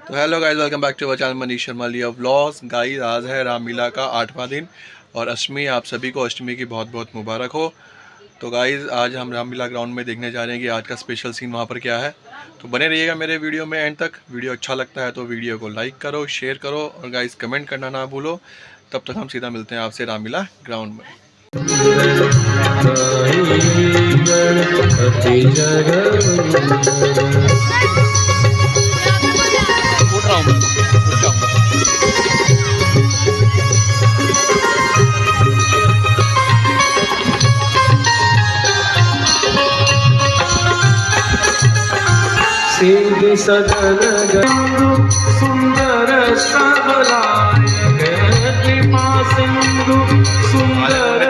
तो hello guys, welcome back to our channel Manish Sharma लिया vlogs. Guys, आज है रामलीला का 8वां दिन और अष्टमी। आप सभी को अष्टमी की बहुत बहुत मुबारक हो। तो गाइस, आज हम रामलीला ग्राउंड में देखने जा रहे हैं कि आज का स्पेशल सीन वहाँ पर क्या है। तो बने रहिएगा मेरे वीडियो में एंड तक। वीडियो अच्छा लगता है तो वीडियो को लाइक करो, शेयर करो और गाइस कमेंट करना ना भूलो। तब तक हम सीधा मिलते हैं आपसे रामलीला ग्राउंड में। सिद्ध सदन गंगु सुंदर सबलाय कृपा सिंधु सुंदर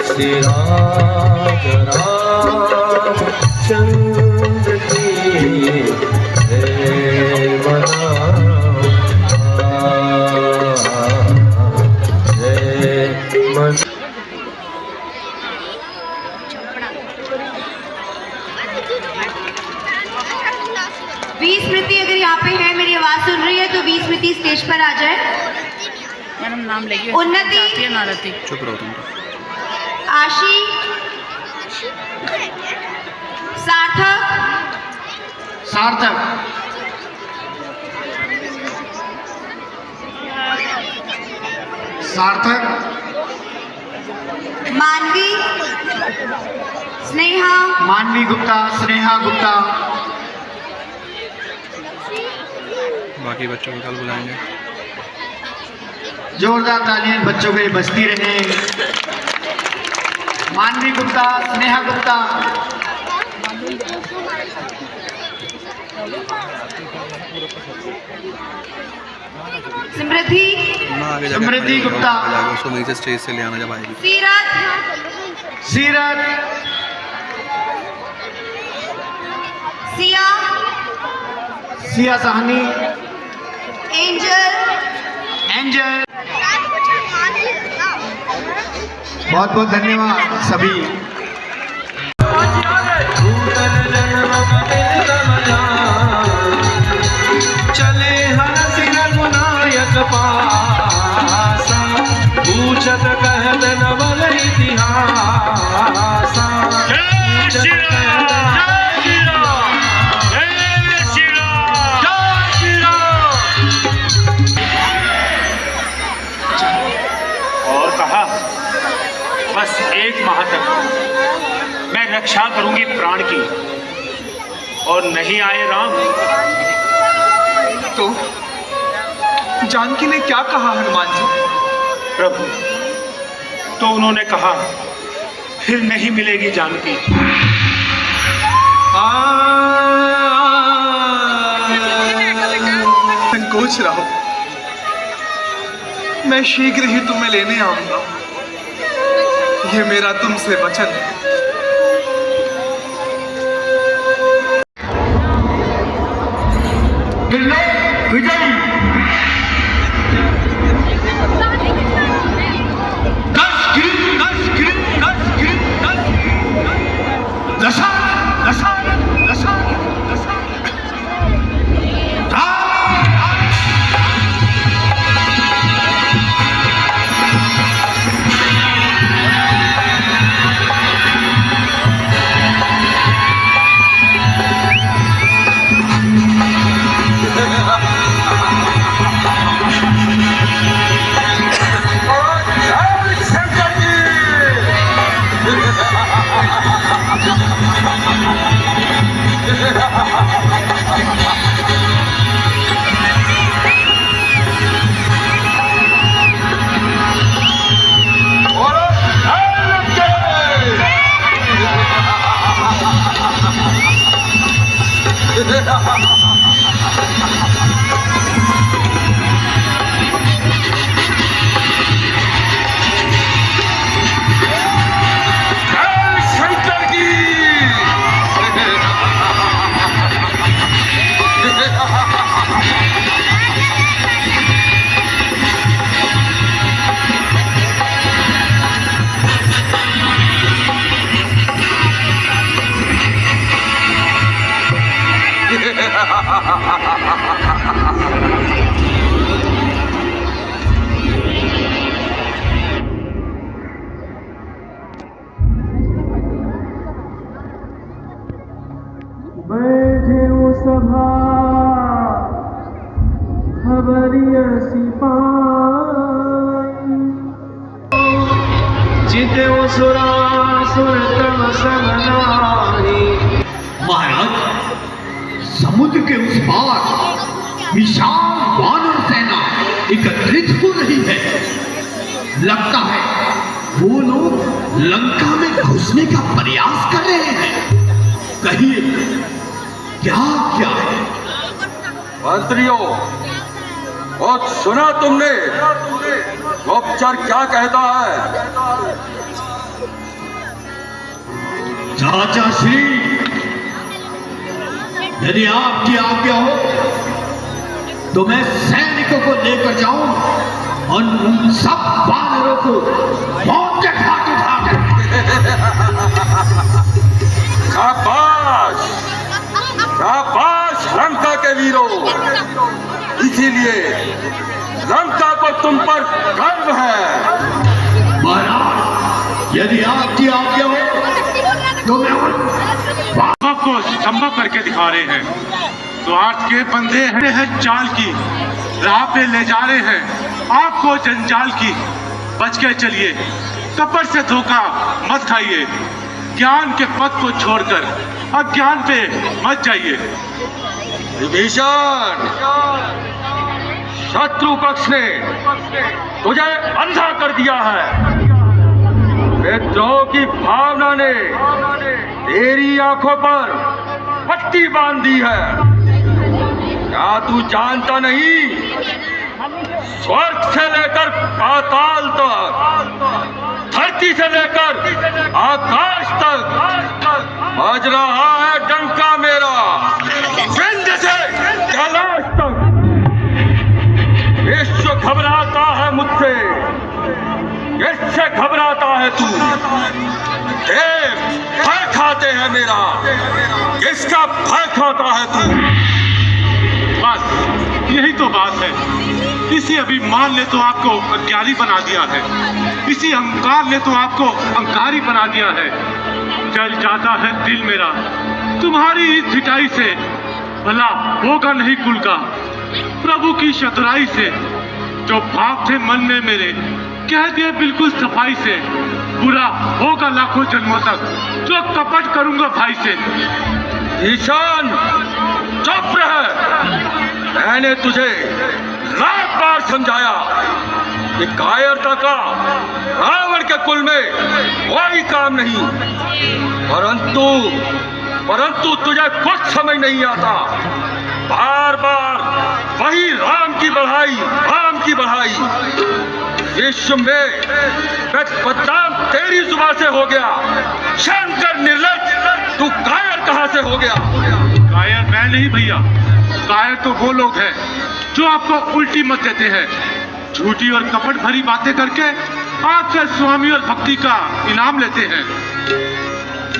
श्री राम चंद्र की स्मृति अगर यहाँ पे है, मेरी आवाज सुन रही है तो स्मृति स्टेज पर आ जाए। मैडम नाम लेगी। उन्नति, नारती, चुप रहो तुम। आशी, सार्थक, सार्थक, सार्थक, मानवी, स्नेहा, मानवी गुप्ता, स्नेहा गुप्ता। बाकी बच्चों को कल बुलाएंगे। जोरदार तालियां बच्चों के लिए बजती रहे। मानवी गुप्ता, स्नेहा गुप्ता, समृद्धि, समृद्धि गुप्ता, उसको वहीं से स्टेज से ले आना जब आएगी। सीरत, सीरत, सिया, सिया साहनी, एंजल, एंजल। बहुत बहुत धन्यवाद सभी। चले हंसी रघुनायक पासा, पूछत कहत नवल इतिहासा। और कहा, बस एक माह तक मैं रक्षा करूंगी प्राण की, और नहीं आए राम तो जानकी ने क्या कहा हनुमान जी? प्रभु, तो उन्होंने कहा फिर नहीं मिलेगी जानकी। संकोच रहो, मैं शीघ्र ही तुम्हें लेने आऊंगा। ये मेरा तुमसे वचन है। विजय खबरिया सिपाही जिते सुरा सुर तम समनाही। महाराज, समुद्र के उस पार विशाल वानर सेना एकत्रित हो रही है। लगता है वो लोग लंका में घुसने का प्रयास कर रहे हैं। कहिए क्या क्या है? मंत्रियों, बहुत सुना तुमने गुप्तचर क्या कहता है? चाचा श्री, यदि आपकी आज्ञा हो तो मैं सैनिकों को लेकर जाऊं और उन सब वानरों को मौत के घाट उठाकर। शाबाश, शाबाश लंका के वीरों। इसीलिए लंका को तुम पर गर्व है। महाराज, यदि आपकी आज्ञा हो तो मैं आपको संभव करके दिखा रहे हैं। स्वार्थ के बंधे हैं चाल की, राह पे ले जा रहे हैं आपको जंजाल की। बच के चलिए, कपट से धोखा मत खाइए, ज्ञान के पथ को छोड़कर अज्ञान पे मत जाइए। विभीषण, शत्रु पक्ष ने तुझे अंधा कर दिया है। विद्रोह की भावना ने तेरी आंखों पर पट्टी बांध दी है। क्या तू जानता नहीं, स्वर्ग से लेकर पाताल तक, धरती से लेकर आकाश तक बज रहा है डंका मेरा, विंध्य से कैलाश तक। विश्व घबराता है मुझसे, किससे घबराता है तू? देव भय खाते हैं मेरा, किसका भय खाता है तू? बस यही तो बात है। इसी अभिमान ने तो आपको अज्ञानी बना दिया है, इसी अहंकार ने तो आपको अहंकारी बना दिया है। जल जाता है दिल मेरा तुम्हारी इस धिटाई से, भला होगा नहीं कुल का प्रभु की चतुराई से। जो भाव थे मन में मेरे कह दिए बिल्कुल सफाई से, बुरा होगा लाखों जन्मों तक जो कपट करूंगा भाई से। ईशान, चुप रह। मैंने तुझे लाख बार समझाया कि कायरता का रावण के कुल में कोई काम नहीं, परंतु तुझे कुछ समझ नहीं आता। बार बार वही राम की बढ़ाई। विश्व में बदनाम तेरी जुबान से हो गया। शंकर निर्लज्ज, तू कायर कहां से हो गया? कायर मैं नहीं भैया, कायर तो वो लोग हैं जो आपको उल्टी मत देते हैं। झूठी और कपट भरी बातें करके आपसे स्वामी और भक्ति का इनाम लेते हैं।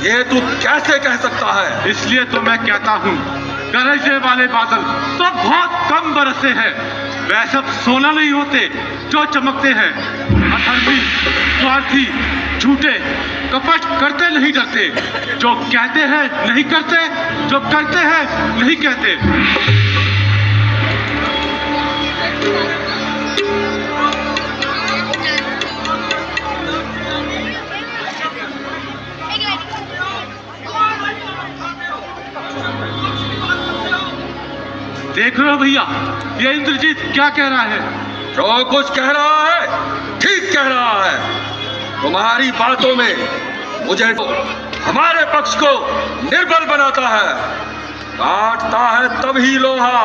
ये तू कैसे कह सकता है? इसलिए तो मैं कहता हूँ, गरजने वाले बादल तो बहुत कम बरसते हैं। वह सब सोना नहीं होते जो चमकते हैं। अधर्मी, स्वार्थी, झूठे, कपट करते नहीं डरते। जो कहते हैं नहीं करते, जो करते हैं नहीं कहते। देख रहे हो भैया, ये इंद्रजीत क्या कह रहा है? जो कुछ कह रहा है ठीक कह रहा है। तुम्हारी बातों में मुझे हमारे पक्ष को निर्बल बनाता है। काटता है तभी लोहा,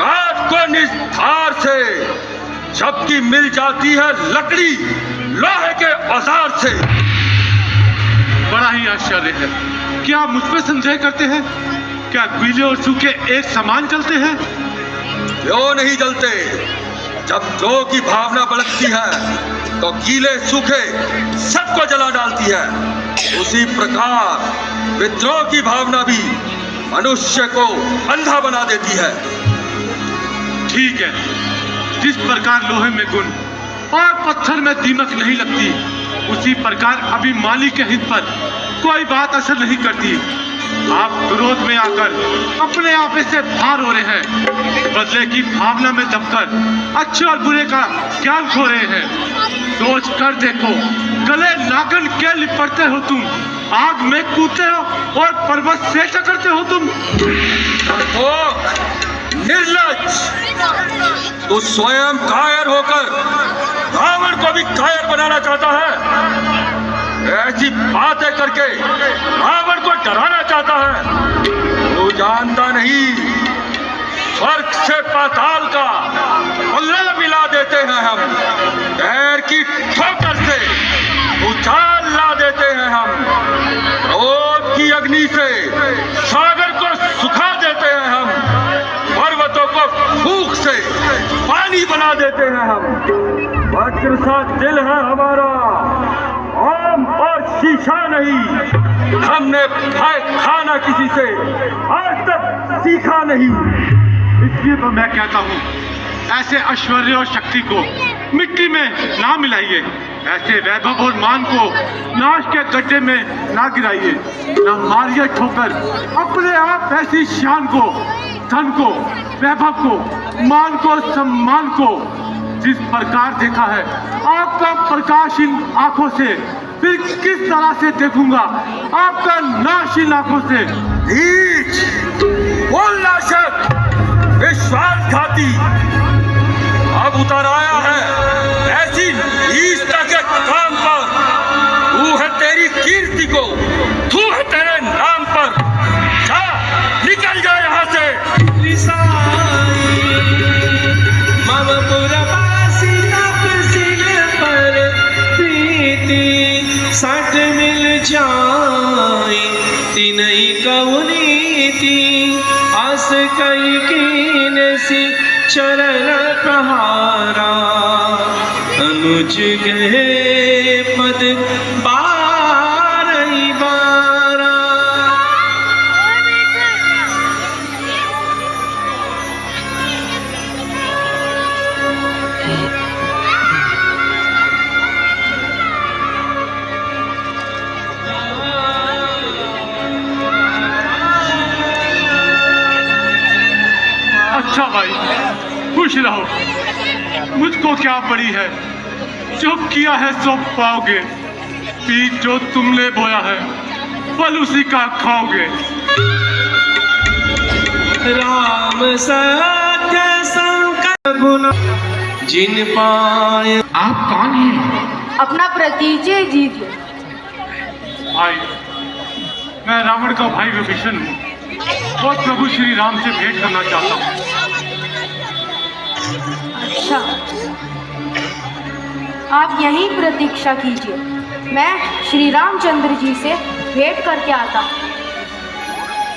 काट को निस्तार से, जबकि मिल जाती है लकड़ी लोहे के औजार से। बड़ा ही आश्चर्य है। क्या मुझ पे संदेह करते हैं? क्या गीले और सूखे एक समान चलते हैं? क्यों नहीं जलते? जब द्रोह की भावना भड़कती है तो गीले सूखे सबको जला डालती है। उसी प्रकार विद्रोह की भावना भी मनुष्य को अंधा बना देती है। ठीक है, जिस प्रकार लोहे में गुण और पत्थर में दीमक नहीं लगती, उसी प्रकार अभिमानी के हित पर कोई बात असर नहीं करती। आप विरोध में आकर अपने आप से भार हो रहे हैं, बदले की भावना में दबकर अच्छे और बुरे का ज्ञान खो रहे हैं। सोच कर देखो, गले नागन के लिपटते हो तुम, आग में कूदते हो और पर्वत से टकरते हो तुम। निर्लज्ज, तू स्वयं कायर होकर रावण को भी कायर बनाना चाहता है। ऐसी बातें करके रावण को डराना चाहता है। तू जानता नहीं, स्वर्ग से पाताल का पल्ला मिला देते हैं हम, पैर की ठोकर से उछाल ला देते हैं हम, क्रोध की अग्नि से सागर को सुखा देते हैं हम, पर्वतों को फूंक से पानी बना देते हैं हम। वज्र सा दिल है हमारा, आम और शीशा नहीं। हमने भय खाना किसी से आज तक सीखा नहीं। इसलिए तो मैं कहता हूँ, ऐसे ऐश्वर्य और शक्ति को मिट्टी में ना मिलाइए, ऐसे वैभव और मान को नाश के गड्ढे में ना गिराइए, ना मारिए ठोकर अपने आप ऐसी शान को, धन को, वैभव को, मान को, सम्मान को। जिस प्रकार देखा है आपका प्रकाश इन आंखों से, फिर किस तरह से देखूंगा आपका नाश इन आंखों से। नीच, बोलना शक, विश्वासघाती, अब उतर आया है ऐसी नीचता के काम पर। तू है तेरी कीर्ति को, तू है तेरे नाम पर। जा, निकल जा यहाँ से। साठ मिल जाए तिनई कौनीति, आस कई कीन सी चरण प्रहारा, अनुज गए पद बारही बारा। अच्छा भाई, खुश रहो। मुझको क्या पड़ी है, जो किया है सो पाओगे। बीज जो तुमने बोया है, फल उसी का खाओगे। राम सत्य संकल्प गुण जिन पाए। आप कौन हैं? अपना परिचय दीजिए। भाई, मैं रावण का भाई विभीषण हूँ और प्रभु श्री राम से भेंट करना चाहता हूँ। अच्छा, आप यहीं प्रतीक्षा कीजिए, मैं श्री रामचंद्र जी से भेंट करके आता हूँ।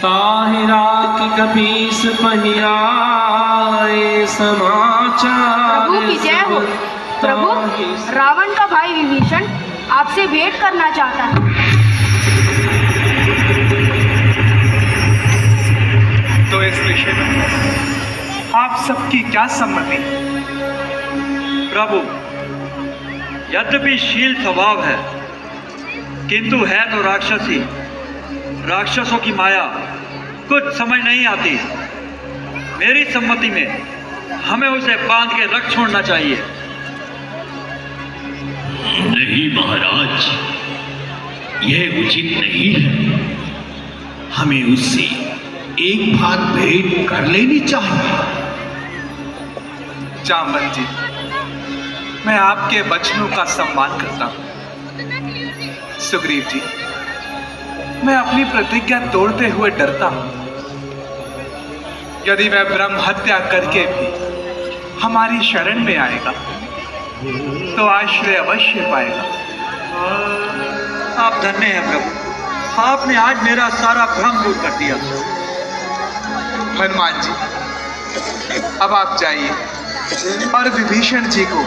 ताहिरा की कपीस पहियाए समाचार। प्रभु की जय हो। प्रभु, रावण का भाई विभीषण आपसे भेंट करना चाहता है। तो इस विषय में आप सबकी क्या सम्मति? प्रभु, यद्यपि शील स्वभाव है, किंतु है तो राक्षसी। राक्षसों की माया कुछ समझ नहीं आती। मेरी सम्मति में हमें उसे बांध के रख छोड़ना चाहिए। नहीं महाराज, यह उचित नहीं है। हमें उससे एक बार भेंट कर लेनी चाहिए। जामवंत जी, मैं आपके वचनों का सम्मान करता हूँ। सुग्रीव जी, मैं अपनी प्रतिज्ञा तोड़ते हुए डरता हूँ। यदि वह ब्रह्म हत्या करके भी हमारी शरण में आएगा तो आश्रय अवश्य पाएगा। आप धन्य हैं प्रभु, आपने आज मेरा सारा भ्रम दूर कर दिया। हनुमान जी, अब आप जाइए और विभीषण जी को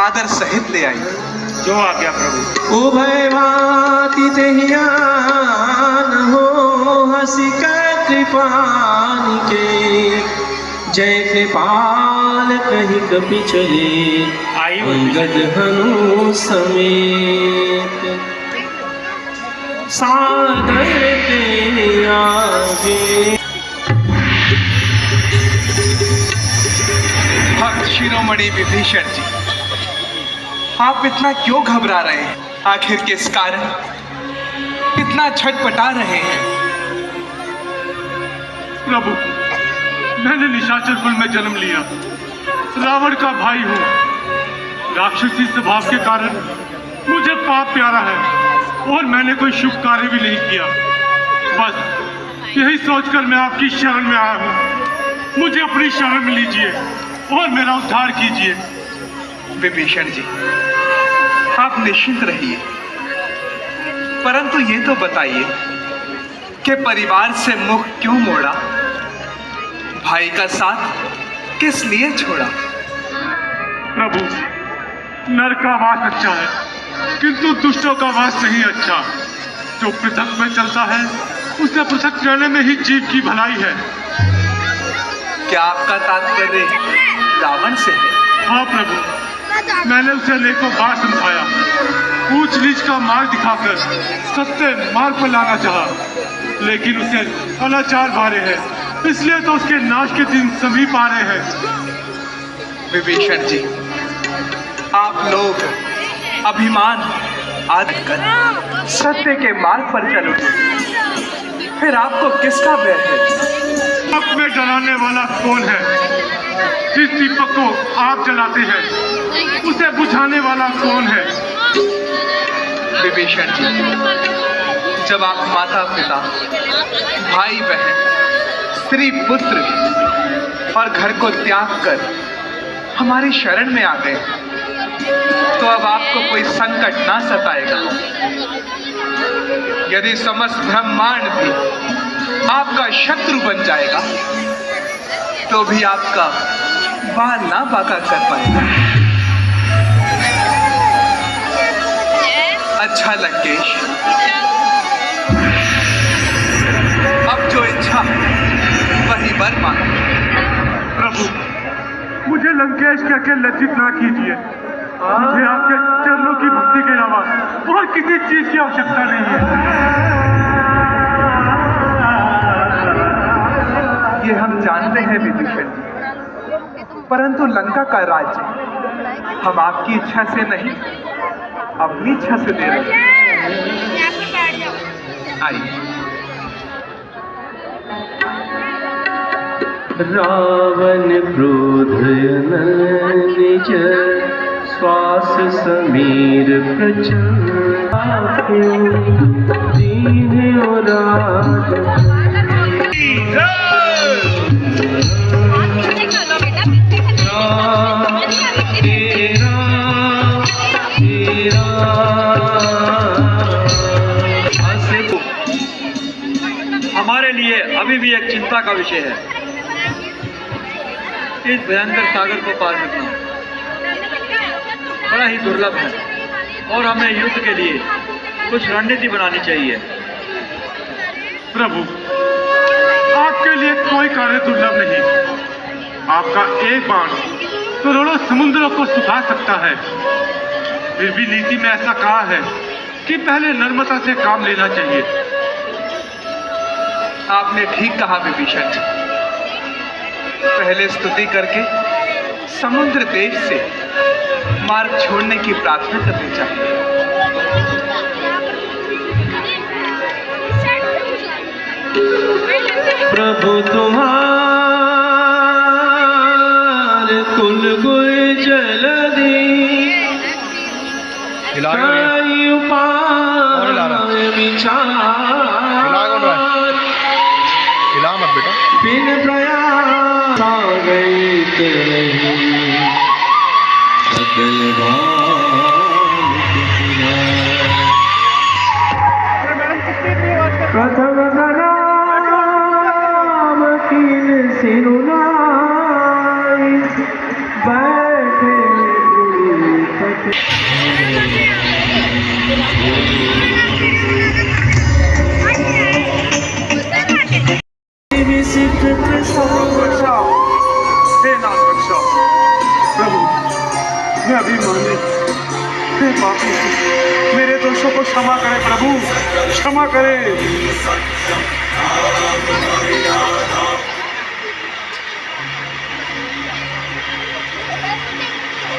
आदर सहित ले आइए। जो आ गया प्रभु। उभय भांति दहियान हो, हंसी कर कृपान के। जय कृपाल कहीं कपि चले, अंगद हनु समेत। सागर तेरे आगे। भक्त शिरोमणि विभीषण जी, आप इतना क्यों घबरा रहे हैं? आखिर किस कारण इतना छटपटा रहे हैं? प्रभु, मैंने निशाचर कुल में जन्म लिया, रावण का भाई हूँ। राक्षसी स्वभाव के कारण मुझे पाप प्यारा है और मैंने कोई शुभ कार्य भी नहीं किया। बस यही सोचकर मैं आपकी शरण में आया हूँ। मुझे अपनी शरण में लीजिए और मेरा उद्धार कीजिए। विभीषण जी, आप निश्चिंत रहिए, परंतु ये तो बताइए कि परिवार से मुख क्यों मोड़ा? भाई का साथ किस लिए छोड़ा? प्रभु, नर का वास अच्छा है, किंतु दुष्टों का वास नहीं अच्छा। जो पृथक में चलता है, उसे पृथक रहने में ही जीव की भलाई है। क्या आपका तात्पर्य रावण से है? हाँ प्रभु, मैंने उसे अनेकों बार समझाया, ऊंच नीच का मार्ग दिखाकर सत्य मार्ग पर लाना चाहा, लेकिन उसे अनाचार भारे है, इसलिए तो उसके नाश के दिन समीप आ रहे हैं। विभीषण जी, आप लोग अभिमान आदि कर सत्य के मार्ग पर चलो, फिर आपको किसका भय है? आप में डराने वाला कौन है? जिस दीपक को आप जलाते हैं, उसे बुझाने वाला कौन है? विभीषण जी, जब आप माता पिता, भाई बहन, स्त्री पुत्र और घर को त्याग कर हमारी शरण में आ गए, तो अब आपको कोई संकट ना सताएगा। यदि समस्त ब्रह्मांड भी आपका शत्रु बन जाएगा, तो भी आपका बाल ना बाका कर पाएगा। अच्छा लंकेश, अब जो इच्छा वही वर मांगे। प्रभु, मुझे लंकेश कहकर लज्जित ना कीजिए। मुझे आपके चरणों की भक्ति के अलावा और किसी चीज की आवश्यकता नहीं है। ये हम जानते हैं विभीषण, परंतु लंका का राज्य हम आपकी इच्छा से नहीं, अपनी इच्छा से दे रहे हैं। आइए। रावण क्रोध निज श्वास समीर प्रचंड दीन और हमारे लिए अभी भी एक चिंता का विषय है। इस भयंकर सागर को पार करना बड़ा ही दुर्लभ है और हमें युद्ध के लिए कुछ रणनीति बनानी चाहिए। प्रभु, आपके लिए कोई कार्य दुर्लभ नहीं। आपका एक बाण करोड़ों समुद्रों को सुखा सकता है। फिर भी नीति में ऐसा कहा है कि पहले नर्मदा से काम लेना चाहिए। आपने ठीक कहा विभीषण जी, पहले स्तुति करके समुद्र देश से मार्ग छोड़ने की प्रार्थना करनी चाहिए। प्रभु तुम्हार कुल गुल जल दी उपाय विचार मत बेटा, बिन प्रयास आ गई तेरी सकल प्रथम नाम कीन सिरुनाई बैठे प्रभु, मैं अभिमानी, हे पापी, मेरे दोष दोषों को क्षमा करें प्रभु, क्षमा करें।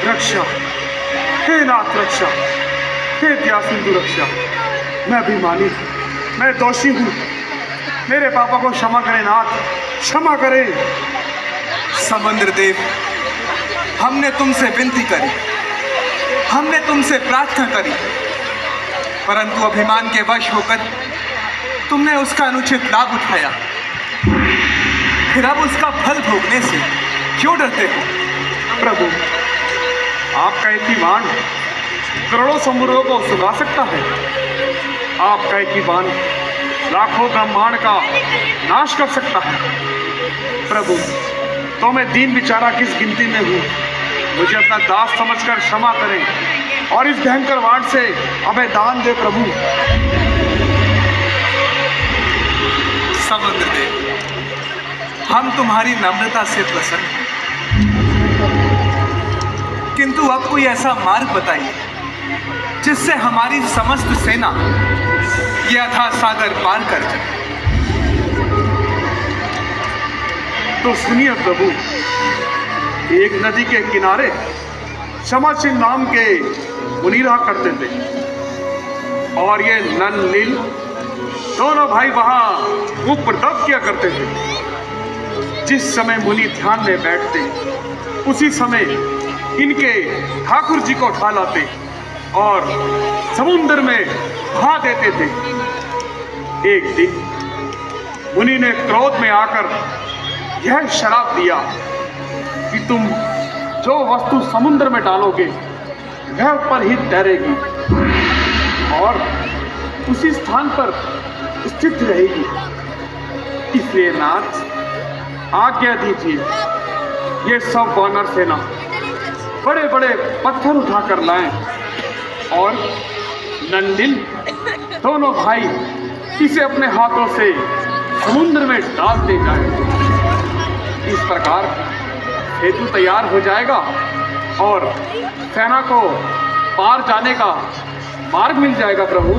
रक्षा, हे नाथ रक्षा, हे दया सिंधु रक्षा। मैं अभिमानी हूँ, मैं दोषी हूँ, मेरे पापा को क्षमा करें नाथ, क्षमा करें। समुद्र देव, हमने तुमसे विनती करी, हमने तुमसे प्रार्थना करी, परंतु अभिमान के वश होकर तुमने उसका अनुचित लाभ उठाया। फिर अब उसका फल भोगने से क्यों डरते हो? प्रभु, आपका एक ही बाण करोड़ों समुद्रों को सुखा सकता है। आपका एक ही बाण लाखों ब्रह्मांड का नाश कर सकता है। प्रभु, तो मैं दीन बेचारा किस गिनती में हूँ, मुझे अपना दास समझकर क्षमा करें और इस भयंकर वाण से हमें दान दे प्रभु। समुद्र देव, हम तुम्हारी नम्रता से प्रसन्न हैं, किंतु अब कोई ऐसा मार्ग बताइए जिससे हमारी समस्त सेना ये अथाह सागर पार कर जाए। तो सुनिए प्रभु, एक नदी के किनारे क्षमाशील नाम के मुनि रहा करते थे, और ये नल नील दोनों भाई वहां ऊपर तप किया करते थे। जिस समय मुनि ध्यान में बैठते, उसी समय इनके ठाकुर जी को उठा लाते और समुद्र में बहा देते थे। एक दिन मुनि ने क्रोध में आकर यह शराप दिया कि तुम जो वस्तु समुद्र में डालोगे वह ऊपर ही तैरेगी और उसी स्थान पर स्थित रहेगी। इसलिए नाथ, आज्ञा दीजिए, ये सब वानर सेना बड़े बड़े पत्थर उठाकर लाएं और नंदिल दोनों भाई इसे अपने हाथों से समुद्र में डालते जाएं। इस प्रकार हेतु तैयार हो जाएगा और सेना को पार जाने का मार्ग मिल जाएगा प्रभु।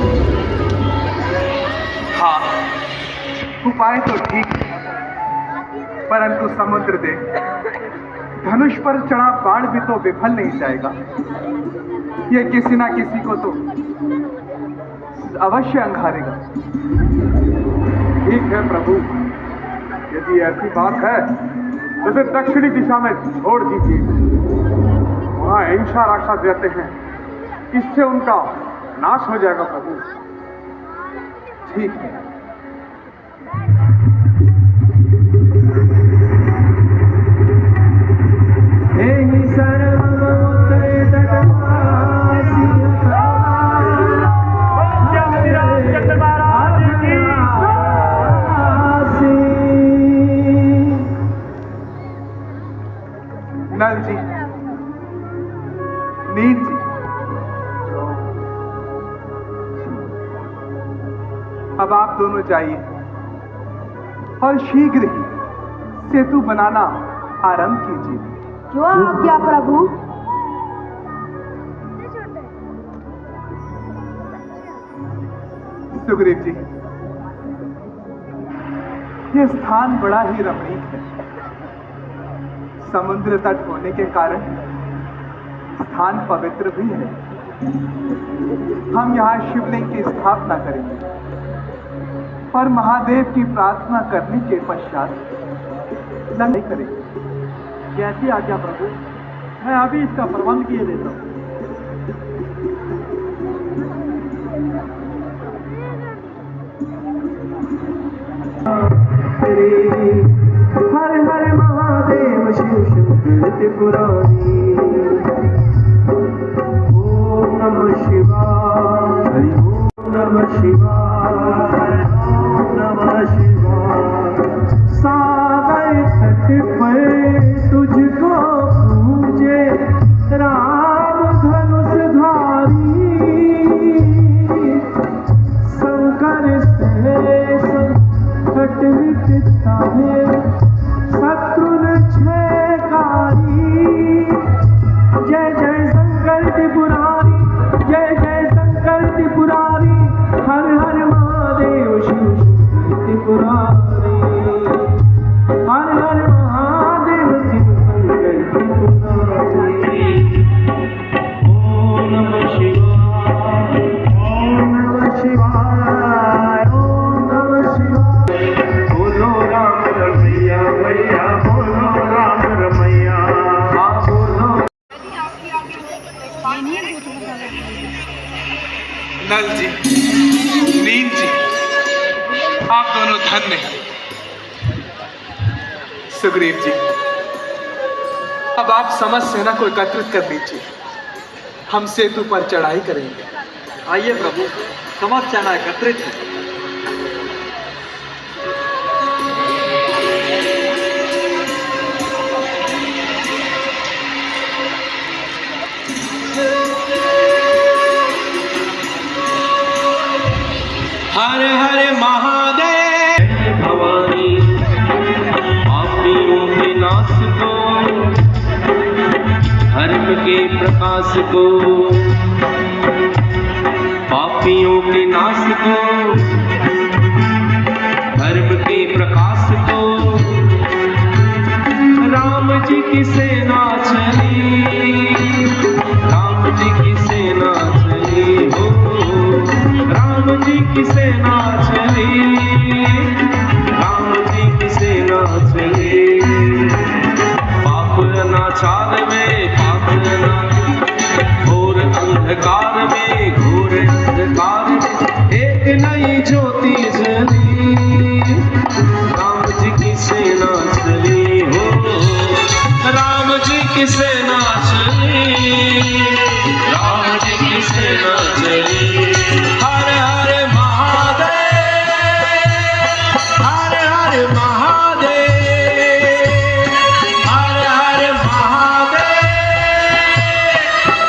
हाँ, उपाय तो ठीक है, परंतु समुद्र देव, धनुष पर चढ़ा बाण भी तो विफल नहीं जाएगा। ये किसी ना किसी को तो अवश्य अंगारेगा। ठीक है प्रभु, यदि ऐसी बात है तो फिर दक्षिणी दिशा में छोड़ दीजिए। वहाँ हिंसा राक्षस रहते हैं, इससे उनका नाश हो जाएगा प्रभु। ठीक है। नल जी, नील जी, अब आप दोनों जाइए और शीघ्र ही सेतु बनाना आरंभ कीजिए। जो आज्ञा प्रभु। सुग्रीव जी, यह स्थान बड़ा ही रमणीक है। समुद्र तट होने के कारण स्थान पवित्र भी है। हम यहाँ शिवलिंग की स्थापना करेंगे और महादेव की प्रार्थना करने के पश्चात लंघन करेंगे। कैसी आज्ञा प्रभु, मैं अभी इसका प्रबंध किए देता हूँ। हर हर महादेव शिव शंकर त्रिपुरारी। ओम नमः शिवाय, हरि ओम नमः शिवाय, ओम नमः शिवाय। सागर तट पर तुझको पूजे राम धनुषधारी। शंकर से संकट मिटता है, शत्रु छेकारी। जय जय शंकर त्रिपुरारी, जय जय शंकर त्रिपुरारी। नल जी, नील जी, आप दोनों धन्य हैं। सुग्रीव जी, अब आप समझ सेना को एकत्रित कर लीजिए, हम सेतु पर चढ़ाई करेंगे। आइए प्रभु, समस्त सेना एकत्रित है। हर हर महादेव भवानी पापियों के नाश को, धर्म के प्रकाश को, पापियों के नाश को, धर्म के प्रकाश को, राम जी की सेना चली, राम जी की सेना चली हो, राम जी की सेना चली, राम जी की सेना चली। पाप अनाचार में, पाप घोर अंधकार में, घोर अंधकार में एक नई ज्योति जली, राम जी की सेना चली हो, राम जी की सेना चली, राम जी की सेना चली। हर हर महादेव, हर हर महादेव, हर हर महादेव,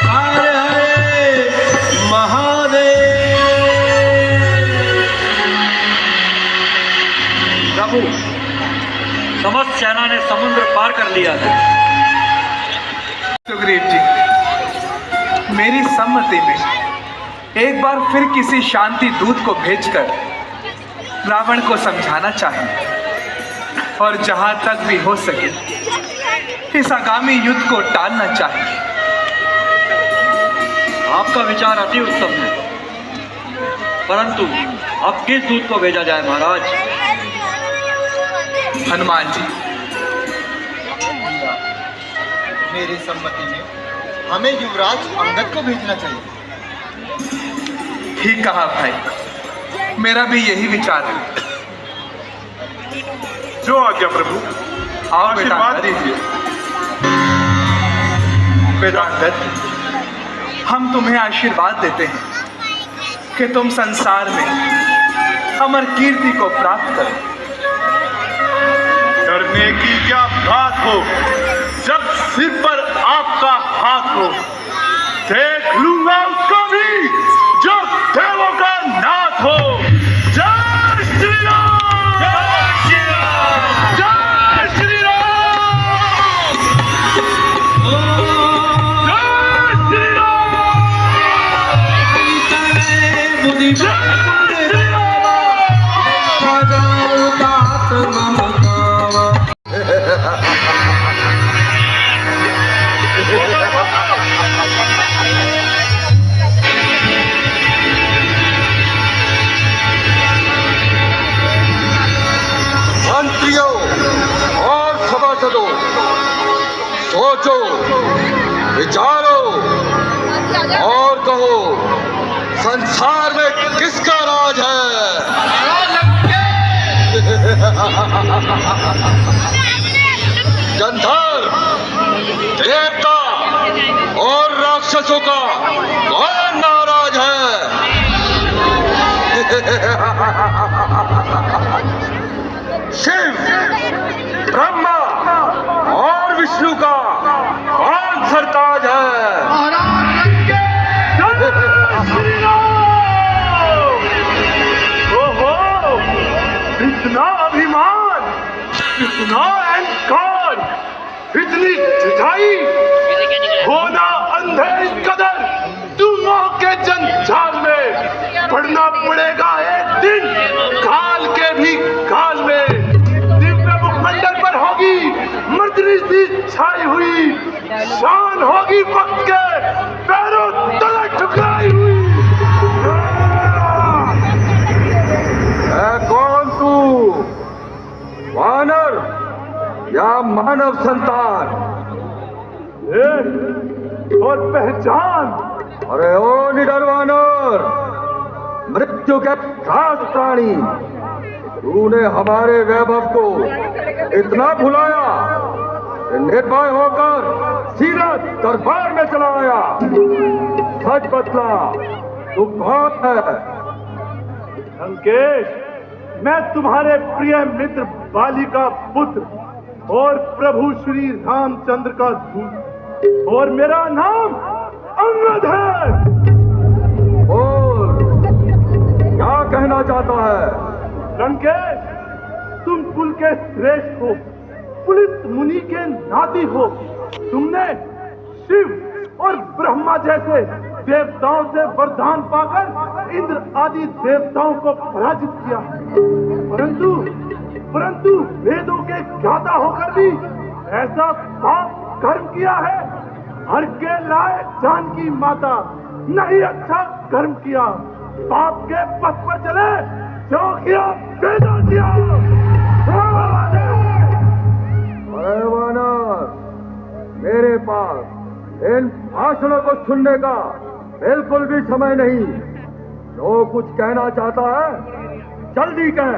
हर हर महादेव। प्रभु, समस्त सेना ने समुद्र पार कर लिया है। सुग्रीव जी, मेरी सम्मति में एक बार फिर किसी शांति दूत को भेजकर रावण को समझाना चाहिए और जहां तक भी हो सके इस आगामी युद्ध को टालना चाहिए। आपका विचार अति उत्तम है, परंतु अब किस दूत को भेजा जाए महाराज? हनुमान जी, मेरी सम्मति में हमें युवराज अंगद को भेजना चाहिए। ठीक कहा भाई, मेरा भी यही विचार है। जो आज्ञा प्रभु, आओ बेटा, आशीर्वाद दीजिए। बेटा अंगद, हम तुम्हें आशीर्वाद देते हैं कि तुम संसार में अमर कीर्ति को प्राप्त करो। डरने की क्या बात हो, जब सिर पर आपका हाथ हो, देख लूंगा उसको भी जो देवों का नाथ हो। जय श्री राम, जय श्री राम, जय श्री राम, जय श्री राम, जय श्री मंत्रियों और सभासदों, सोचो, विचारो और कहो, संसार में किसका राज है? गंधर्व, देवता और राक्षसों का कौन नाराज है? शिव, ब्रह्मा और विष्णु का कौन सरताज है? ओहो, इतना अभिमान, इतना अहंकार, इतनी चिठाई, होना अंधे इस कदर, तुमों के जंजाल में पड़ना पड़ेगा एक दिन, काल के भी काल में। दिव्य मुखमंडल पर होगी मर्दनी सी छाई हुई, शान होगी वक्त के पैरों तले ठुकराई हुई। है कौन तू, वानर या मानव संतान? और पहचान। अरे ओ निडर वानर, मृत्यु के घात प्राणी, तूने हमारे वैभव को इतना भुलाया कि निर्भय होकर सीधा दरबार में चला आया। सच बतला, तू कौन है? लंकेश, मैं तुम्हारे प्रिय मित्र बाली का पुत्र और प्रभु श्री रामचंद्र का दूत, और मेरा नाम अंगद है। बोल, क्या कहना चाहता है? लंकेश, तुम कुल के श्रेष्ठ हो, पुलिस मुनि के नाती हो। तुमने शिव और ब्रह्मा जैसे देवताओं से वरदान पाकर इंद्र आदि देवताओं को पराजित किया, परंतु वेदों के ज्ञाता होकर भी ऐसा पाप कर्म किया है। हर के लाए जानकी माता, नहीं अच्छा कर्म किया, पाप के पथ पर चले, जो किया बेजा किया। अरे वानर, मेरे पास इन भाषणों को सुनने का बिल्कुल भी समय नहीं। जो कुछ कहना चाहता है जल्दी कह।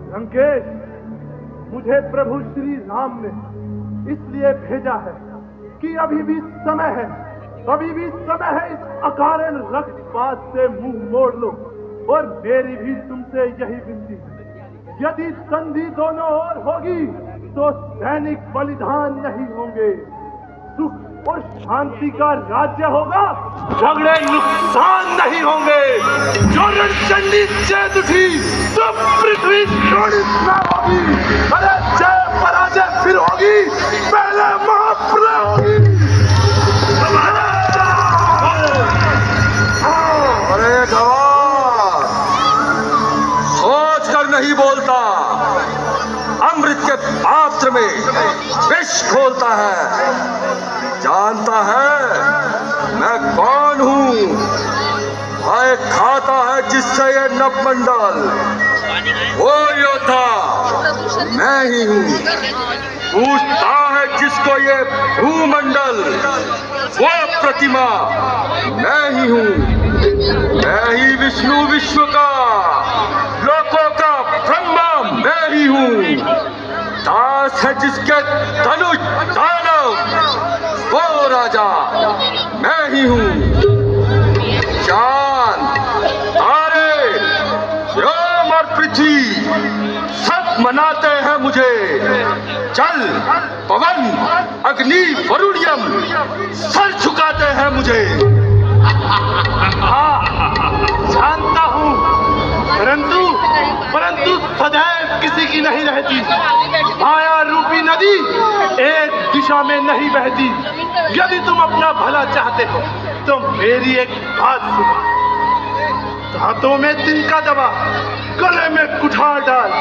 लंकेश, मुझे प्रभु श्री राम ने इसलिए भेजा है कि अभी भी समय है, इस अकारण रक्तपात से मुंह मोड़ लो। और मेरी भी तुमसे यही विनती है, यदि संधि दोनों ओर होगी तो सैनिक बलिदान नहीं होंगे, सुख और शांति का राज्य होगा, झगड़े नुकसान नहीं होंगे। जो रणचंडी चेत उठी तो पृथ्वी शोणित न होगी। अरे जय पराजय फिर होगी, पहले महाप्रलय होगी। अरे गवार, सोच कर नहीं बोलता, अमृत के पात्र में विष घोलता है। जानता है मैं कौन हूँ? भय खाता है जिससे ये नवमंडल, वो योद्धा मैं ही हूँ। पूछता है जिसको ये भूमंडल, वो प्रतिमा मैं ही हूँ। मैं ही विष्णु विश्व का, लोकों का ब्रह्मा मैं ही हूँ। दास है जिसके धनुष दानव, वो राजा मैं ही हूँ। चांद, तारे, व्योम और पृथ्वी सब मनाते हैं मुझे। जल, पवन, अग्नि, वरुण, यम सर झुकाते हैं मुझे। जानता हूँ, परंतु सदैव किसी की नहीं रहती। माया रूपी नदी एक दिशा में नहीं बहती। यदि तुम अपना भला चाहते हो तो मेरी एक बात सुनो। हाथों में तिनका दबा, गले में कुठार डाल,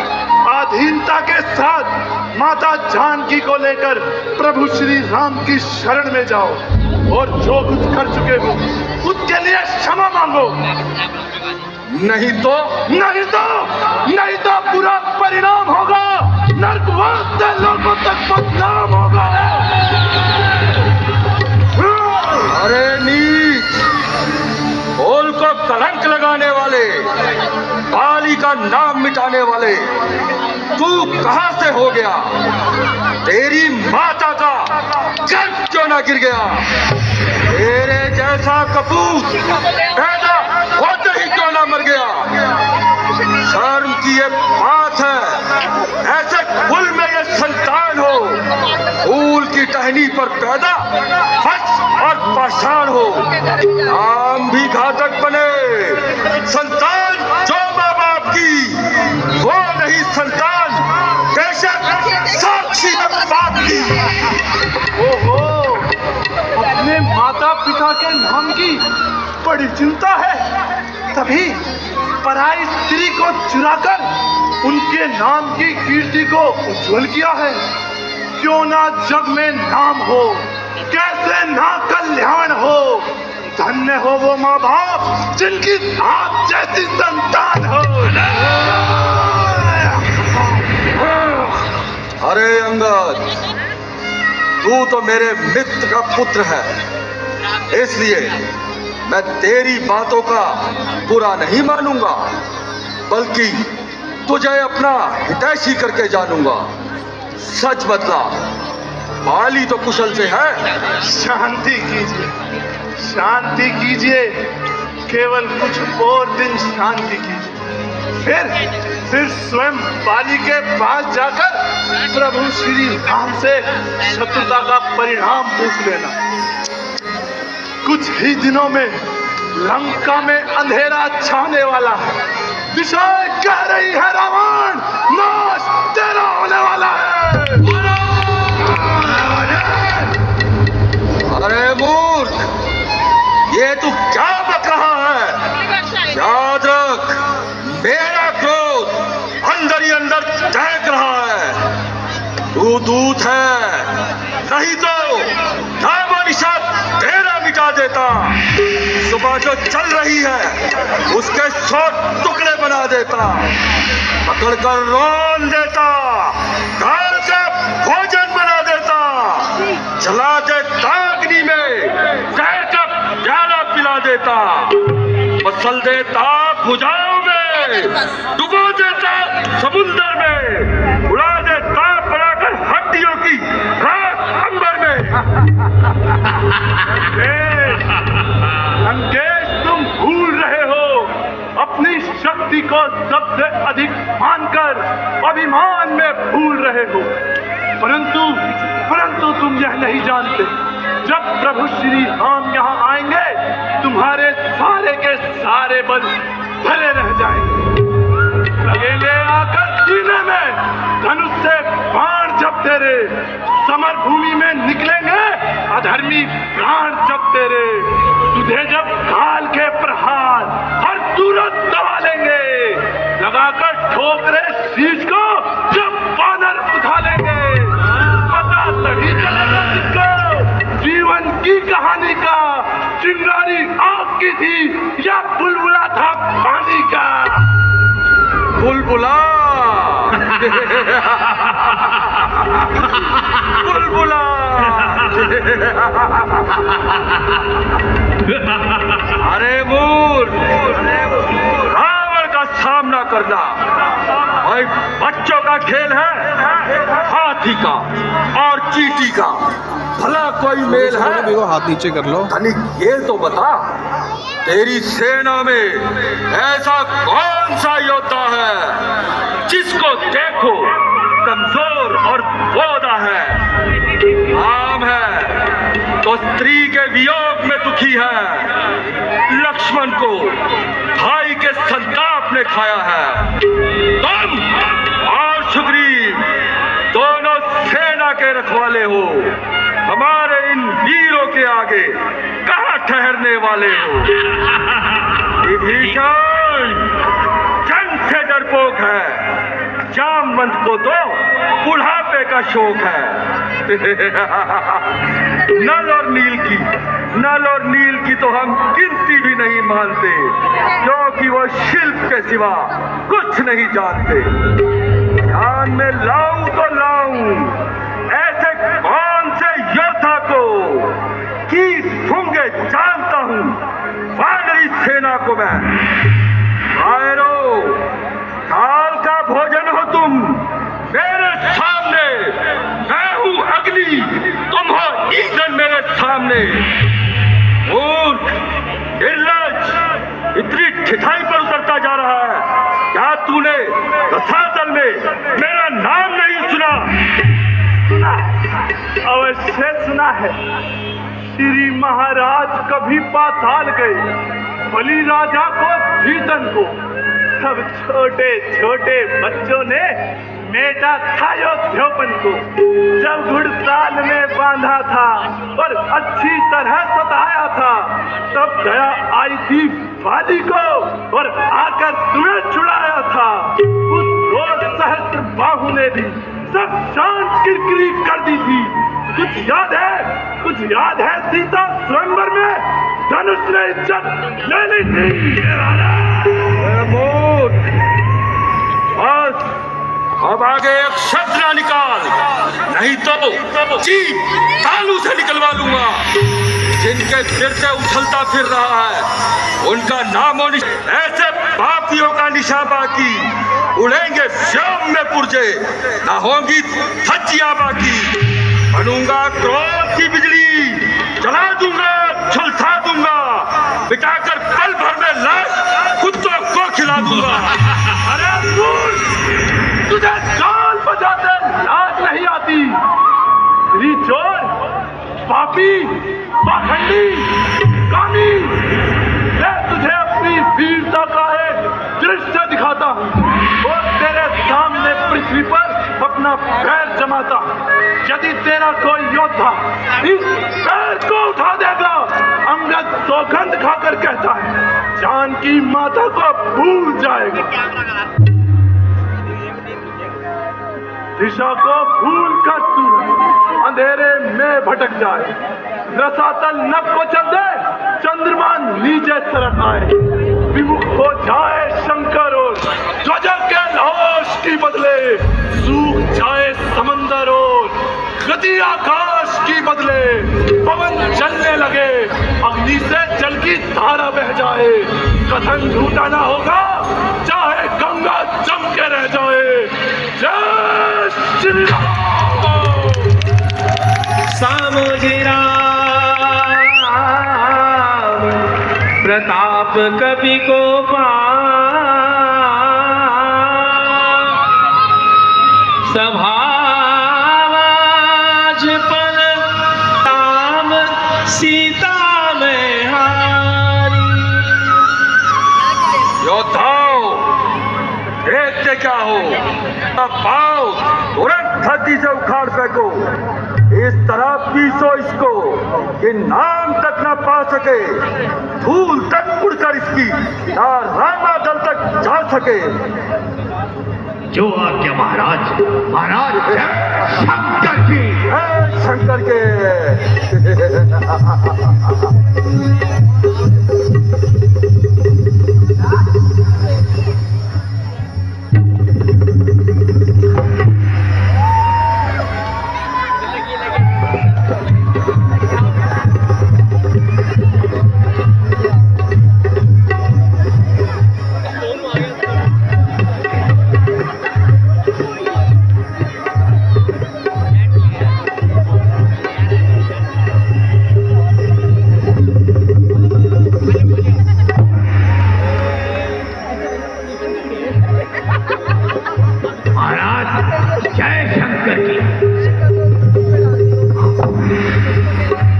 अधीनता के साथ माता जानकी को लेकर प्रभु श्री राम की शरण में जाओ, और जो कुछ कर चुके हो उसके लिए क्षमा मांगो। नहीं तो बुरा परिणाम होगा, नरकवास से लोगों तक बदनाम होगा। अरे नीच, बोल को कलंक लगाने वाले, बाली का नाम मिटाने वाले, तू कहां से हो गया? तेरी माता का गर्भ क्यों ना गिर गया? तेरे जैसा कपूत पैदा होते ही क्यों ना मर गया? शर्म की ये बात है, ऐसे कुल में ये संतान हो, फूल की टहनी पर पैदा, फच और पाषाण हो, नाम भी घातक बने। संतान जो माँ बाप की, वो नहीं संतान बेशक साक्षी बाप की। ओहो, अपने माता पिता के नाम की बड़ी चिंता है, तभी पराई स्त्री को चुराकर उनके नाम की कीर्ति को उज्जवल किया है। क्यों ना जग में नाम हो, कैसे ना कल्याण हो। धन्य हो वो माँ बाप जिनकी आप जैसी संतान हो। अरे अंगद, तू तो मेरे मित्र का पुत्र है, इसलिए मैं तेरी बातों का बुरा नहीं मानूंगा, बल्कि तुझे अपना हितैषी करके जानूंगा। सच बतला, माली तो कुशल से है? शांति कीजिए, शांति कीजिए, केवल कुछ और दिन शांति कीजिए, फिर स्वयं बाली के पास जाकर प्रभु श्री राम से शत्रुता का परिणाम पूछ लेना। कुछ ही दिनों में लंका में अंधेरा छाने वाला है। दिशाएं कह रही है रावण, नाश तेरा होने वाला है। अरे मूर्ख, ये तू क्या बक रहा है? याद रख, मेरा क्रोध अंदर ही अंदर दहक रहा है। तू दूत है, नहीं तो नाम और निशान तेरा मिटा देता। सुबह जो चल रही है उसके 100 टुकड़े बना देता, पकड़कर रोन देता, काल का भोजन बना देता, जला देता अग्नि में, जहर का प्याला पिला देता, मसल देता भुजाओं में, डुबो देता समुद्र में, उड़ा देता पड़ाकर हड्डियों की राख अंबर में। लंकेश, तुम भूल रहे हो, अपनी शक्ति को सबसे अधिक मानकर अभिमान में भूल रहे हो। परंतु तुम यह नहीं जानते, जब प्रभु श्री राम यहाँ आएंगे तुम्हारे सारे के सारे बल भरे रह जाएंगे। लगेंगे आकर सीने में धनुष से बाण जब तेरे, समर भूमि में निकलेंगे अधर्मी प्राण जब तेरे। तुझे जब काल के प्रहार हर सूरत दबा लेंगे, लगाकर ठोकरे शीश को जब बानर उठा लेंगे। पता तभी चलेगा तुझको जीवन की कहानी का, चिंगारी आग की थी या बुलबुला था पानी का। बुलबुला बुलबुला। अरे मूर्ख, रावण का सामना करना भाई बच्चों का खेल है। हाथी का और चींटी का भला कोई मेल है? हाथ नीचे कर लो। तनिक ये तो बता, तेरी सेना में ऐसा कौन सा योद्धा है जिसको देखो कमजोर और बोधा है? राम है तो स्त्री के वियोग में दुखी है, लक्ष्मण को भाई के संताप ने खाया है। तुम और सुग्रीव दोनों सेना के रखवाले हो, हमारे इन वीरों के आगे कहाँ ठहरने वाले हो? विभीषण जंग से डरपोक है, जामवंत को तो बुढ़ापे का शौक है। नल और नील की तो हम गिनती भी नहीं मानते, क्योंकि वो शिल्प के सिवा कुछ नहीं जानते। ध्यान में लाऊं तो लाऊं ऐसे कौन से योद्धा को कि ठूंगे जानता हूं वानरी सेना को मैं। आयरो, काल का भोजन हो तुम मेरे सामने, मैं हूं अग्नि, तुम हो ईंधन मेरे सामने। मूर्ख, निर्लज्ज, इतनी ठिठाई पर उतरता जा रहा है। क्या तूने रसातल में मेरा नाम नहीं सुना? सुना है, अवश्य सुना है। श्री महाराज कभी पाताल गए, बलि राजा को धीतन को, सब छोटे छोटे बच्चों ने मेटा था योद्योपन को। जब घुड़साल में बांधा था और अच्छी तरह सताया था, तब दया आई थी बाली को और आकर तुम्हें छुड़ाया था। उस रोज सहस्त्र बाहु ने भी सब शांत किरकिरी कर दी थी। कुछ याद है सीता स्वयंवर में धनुष ने इज्जत ले ली थी। बस अब आगे एक शब्द ना निकाल, नहीं तो जीभ तालू से निकलवा लूंगा। जिनके सिर से उछलता फिर रहा है उनका नामो निशान, ऐसे पापियों का निशा बाकी, उड़ेंगे श्याम में पुरजे, ना होंगी धज्जियां बाकी। बनूंगा क्रोध की बिजली, जला दूंगा, झुलसा दूंगा, बिठाकर पल भर में लाश कुत्तों को खिला दूंगा। अरे मूर्ख, तुझे जान बचाते लाज नहीं आती? तेरी चोर, पापी, पाखंडी, कामी, मैं तुझे अपनी वीरता का एक दृश्य दिखाता हूँ और तेरे सामने पृथ्वी पर अपना पैर जमाता। यदि तेरा कोई योद्धा इस पैर को उठा देगा, अंगद सौगंध खाकर कहता है जानकी माता को भूल जाएगा, दिशा को भूल कर सूरज अंधेरे में भटक जाए, रसातल नभ को चल दे, चंद्रमा नीचे सरक आए, विमुख हो जाए शंकर और ध्वजा के होश की बदले सूख जाए समंदर और गति आकाश की बदले पवन चलने लगे, अग्नि से जल की धारा बह जाए, कथन झूठा ना होगा चाहे गंगा जम के रह जाए। जय श्री राम। सामोजी राम प्रताप कवि को सभाजपन राम सीता में हारी। योद्धाओं, देखते क्या हो, पाओ तुरंत धरती से उखाड़ फेंको, इस तरह पीसो इसको कि नाम तक न पा सके, धूल तक उड़कर इसकी ना रामा दल तक जा सके। जो आज्ञा महाराज। महाराज शंकर की, शंकर के।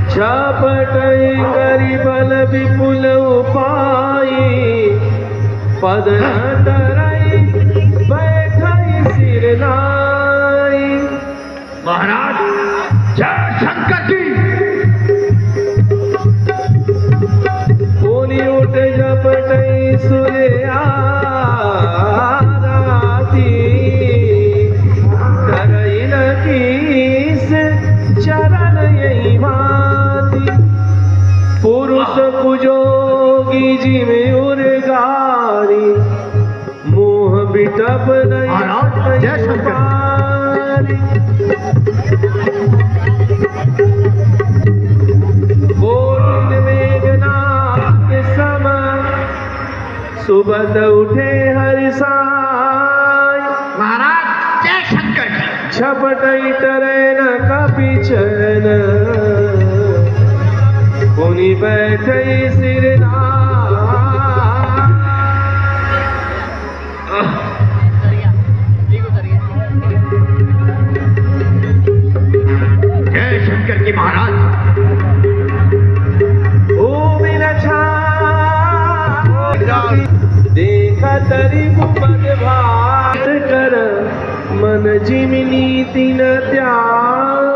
झपटई करी बल विपुल उपाय, पद न डरई बैठई सिर नाई। महाराज जय शंकर की। बोली उठ झपटई सूर्य आरती, डरई न कीस चरण यही माती। पुरुष पुजोगी जिमे उर्गारी, मोह बिटप नहीं जय शंकर। बोलिन मेघना के सम, सुबह उठे हरिसाई। महाराज जय शंकर की। झपटई टरैन कपि चैन, पुनि बैठई सिर जय शंकर की। महाराज देखा तरी पद भात कर, मन जिमिनी तीन त्याग।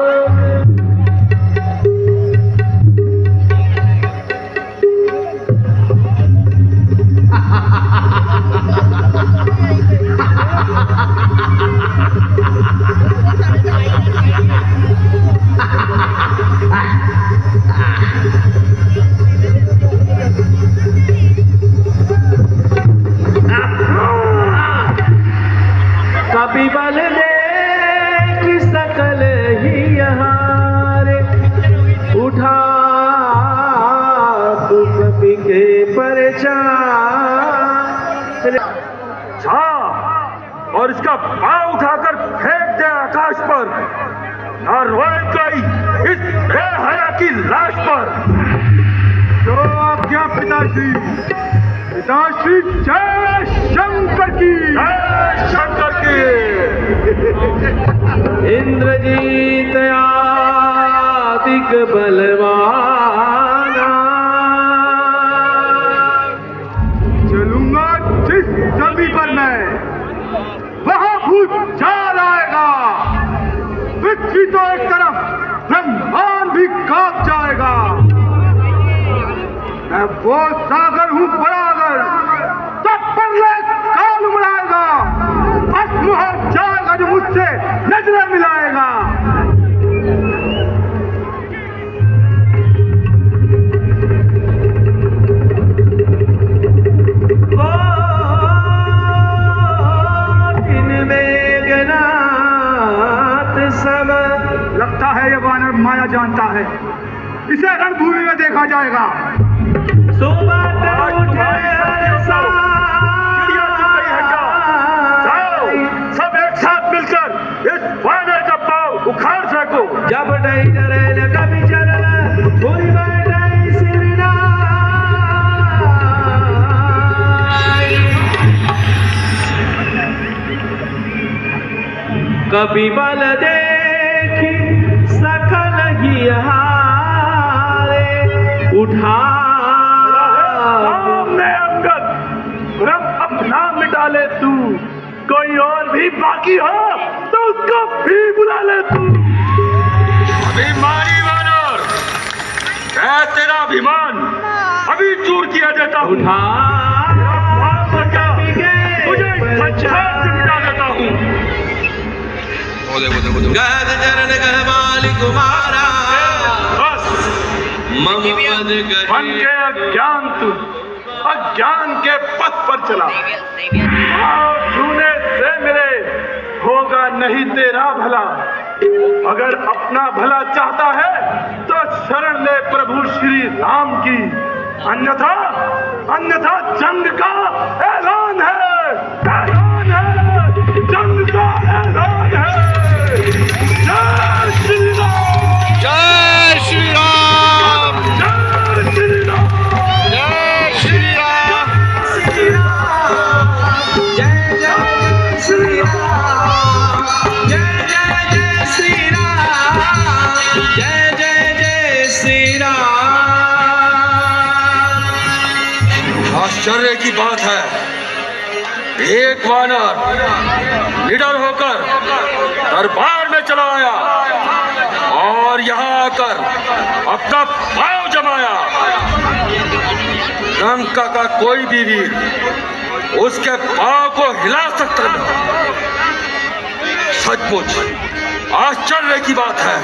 कभी बल देख सकल चार और इसका पांव उठाकर फेंक दे आकाश पर, ना रोए कोई इस बेहया की लाश पर। जो आज्ञा पिताश्री। पिताश्री जय शंकर की। जय शंकर की। इंद्रजीत आदिक बलवाना, चलूंगा जिस जमी पर मैं, वहां भूचाल आएगा। पृथ्वी तो एक तरफ, ब्रह्मांड भी कांप जाएगा। मैं वो सागर हूं बराबर, तब परले काल उमड़ाएगा। भस्म हो जाएगा जो मुझसे नजरें मिलाएगा। लगता है ये वानर माया जानता है, इसे रणभूमि में देखा जाएगा। जाओ, सब एक साथ मिलकर इस वानर का पांव उखाड़ सको। जब नहीं डरे न कभी चलना, कोई बैठे श्री कभी बल देखी सकल हारे उठा अंगद रब अपना मिटा ले तू, कोई और भी बाकी हो तो उसको भी बुला ले तू। अभिमानी वानर, मैं तेरा अभिमान अभी चूर किया देता हूँ। उठा तुझे संसार से मिटा देता हूँ। गहन चरण गहवाली कुमारा, मम पद बन के अज्ञान तू अज्ञान के पथ पर चला, और छूने से मेरे होगा नहीं तेरा भला। अगर अपना भला चाहता है तो शरण ले प्रभु श्री राम की, अन्यथा अन्यथा जंग का ऐलान है, ऐलान है, जंग का ऐलान है। जय श्री राम। जय श्री राम। जय श्री राम। जय श्री राम। जय जय श्री राम, जय जय जय श्री राम, जय जय जय श्री राम। आश्चर्य की बात है, एक वानर निडर होकर दरबार में चला आया और यहाँ आकर अपना पांव जमाया। लंका का कोई भी वीर उसके पांव को हिला सकता नहीं। सचमुच आश्चर्य की बात है।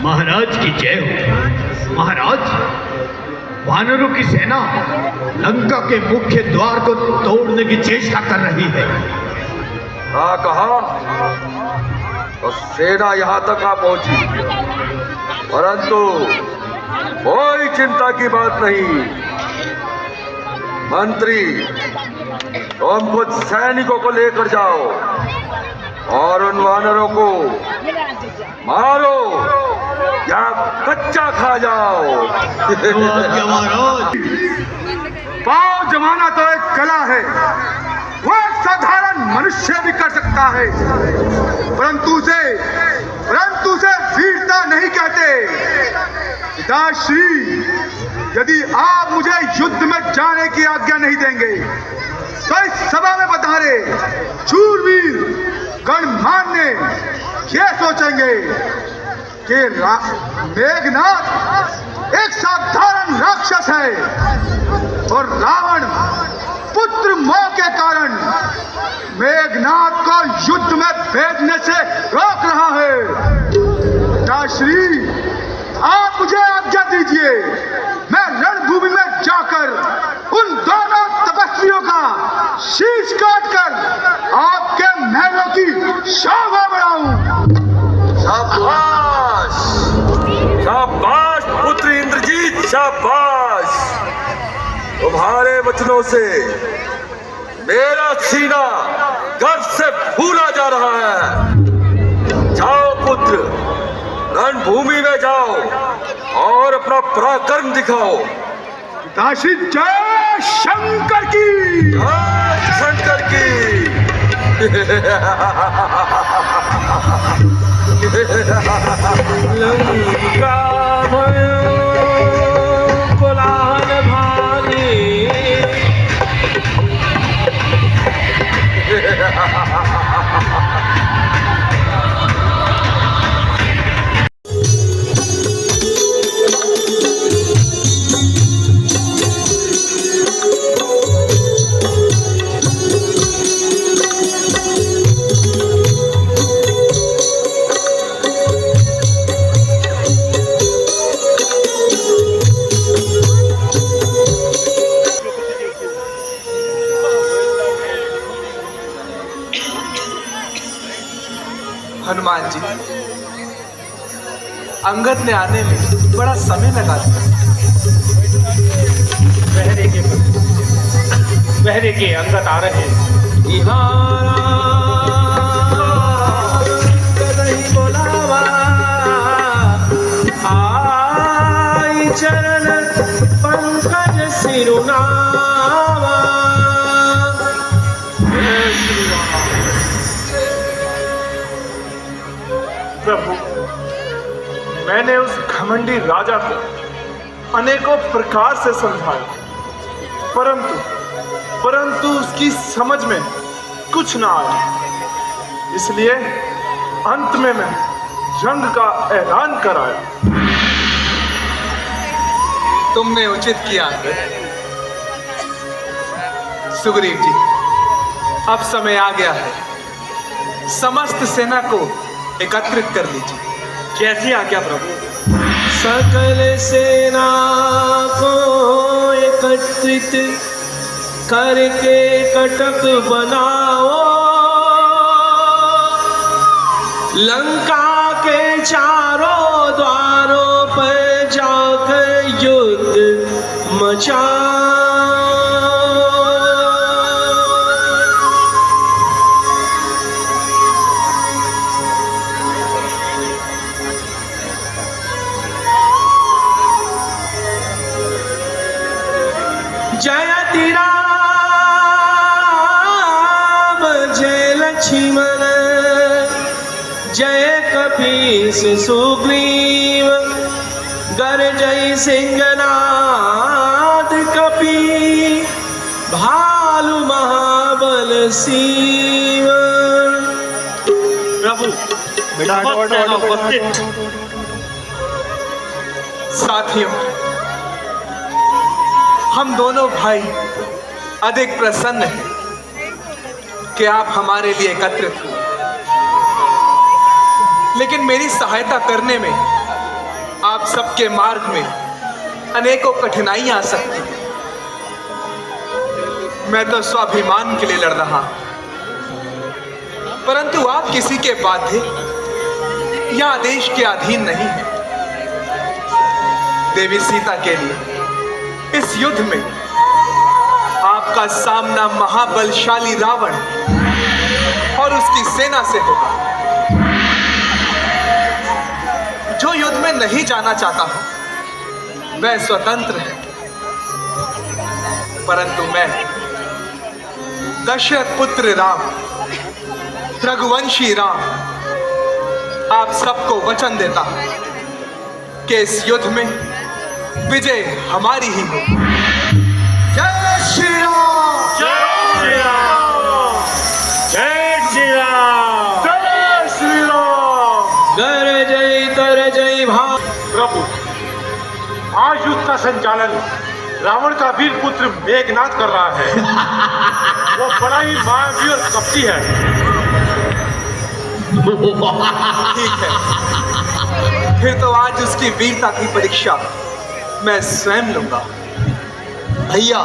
महाराज की जय हो। महाराज, वानरों की सेना लंका के मुख्य द्वार को तोड़ने की चेष्टा कर रही है। कहा तो सेना यहाँ तक आ पहुंची, परंतु कोई चिंता की बात नहीं। मंत्री, तुम कुछ सैनिकों को लेकर जाओ और उन वानरों को मारो या कच्चा खा जाओ। पांव जमाना तो एक कला है, वो एक साधारण मनुष्य भी कर सकता है, परंतु उसे वीरता नहीं कहते। पिताश्री, यदि आप मुझे युद्ध में जाने की आज्ञा नहीं देंगे तो इस सभा में पधारे शूरवीर गणमान्य ये सोचेंगे कि मेघनाथ एक साधारण राक्षस है और रावण पुत्र मोह के कारण मेघनाथ को युद्ध में भेजने से रोक रहा है। श्री आप मुझे आज्ञा दीजिए, मैं रणभूमि में जाकर उन दोनों तपस्वियों का शीश काटकर आपके महलों की शोभा बढ़ाऊं। शाबाश शाबाश पुत्र इंद्रजीत, शाबाश। तुम्हारे वचनों से मेरा सीना गर्व से फूला जा रहा है। जाओ पुत्र, रणभूमि में जाओ और अपना पराक्रम दिखाओ। दासी जय शंकर की, जय शंकर की। लंका भयो कोलाहल भारी, हनुमान जी, अंगद ने आने में बड़ा समय लगा था। बहरे के अंगद आ रहे हैं। बोलावा आई चरण पंकज सिरुनावा। प्रभु, मैंने उस घमंडी राजा को अनेकों प्रकार से समझाया, परंतु उसकी समझ में कुछ ना आया। इसलिए अंत में मैं जंग का ऐलान कराया। तुमने उचित किया सुग्रीव जी। अब समय आ गया है, समस्त सेना को एकत्रित कर लीजिए। कैसी आज्ञा प्रभु? सकल सेना को एकत्रित करके कटक बनाओ, लंका के चारों द्वारों पर जाकर युद्ध मचाओ। जय राम जय लक्ष्मण जय कपीस सुग्रीव, गरजय सिंहनाद कपी भालु महाबल शिव। प्रभु उपस्थित। साथियों, हम दोनों भाई अधिक प्रसन्न हैं कि आप हमारे लिए एकत्रित हुए, लेकिन मेरी सहायता करने में आप सबके मार्ग में अनेकों कठिनाइयां आ सकती हैं। मैं तो स्वाभिमान के लिए लड़ रहा हूं, परंतु आप किसी के बाध्य या आदेश के अधीन नहीं हैं। देवी सीता के लिए इस युद्ध में आपका सामना महाबलशाली रावण और उसकी सेना से होगा। जो युद्ध में नहीं जाना चाहता हूं वह स्वतंत्र है, परंतु मैं दशरथ पुत्र राम, रघुवंशी राम, आप सबको वचन देता हूं कि इस युद्ध में विजय हमारी ही हो। जय श्री राम। जय श्री राम। जय श्री राम। जय श्री राम। जय जय भाव। प्रभु, आज युद्ध का संचालन रावण का वीर पुत्र मेघनाथ कर रहा है। वो बड़ा ही मायावी और कपटी है। ठीक है, फिर तो आज उसकी वीरता की परीक्षा मैं स्वयं लूंगा। भैया,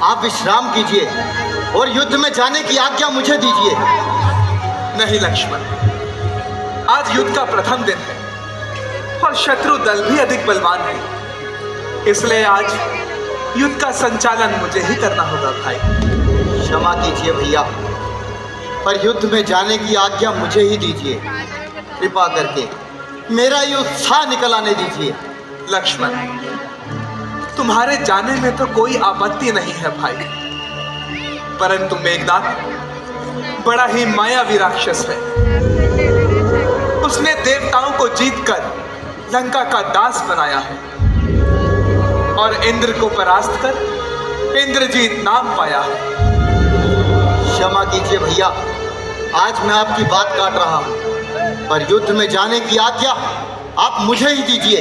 आप विश्राम कीजिए और युद्ध में जाने की आज्ञा मुझे दीजिए। नहीं लक्ष्मण, आज युद्ध का प्रथम दिन है और शत्रु दल भी अधिक बलवान है, इसलिए आज युद्ध का संचालन मुझे ही करना होगा भाई। क्षमा कीजिए भैया, पर युद्ध में जाने की आज्ञा मुझे ही दीजिए। कृपा करके मेरा ये उत्साह निकल आने दीजिए। लक्ष्मण, तुम्हारे जाने में तो कोई आपत्ति नहीं है भाई, परंतु मेघनाथ बड़ा ही मायावी राक्षस है। उसने देवताओं को जीतकर लंका का दास बनाया है और इंद्र को परास्त कर इंद्रजीत नाम पाया है। क्षमा कीजिए भैया, आज मैं आपकी बात काट रहा हूँ, पर युद्ध में जाने की आज्ञा आप मुझे ही दीजिए।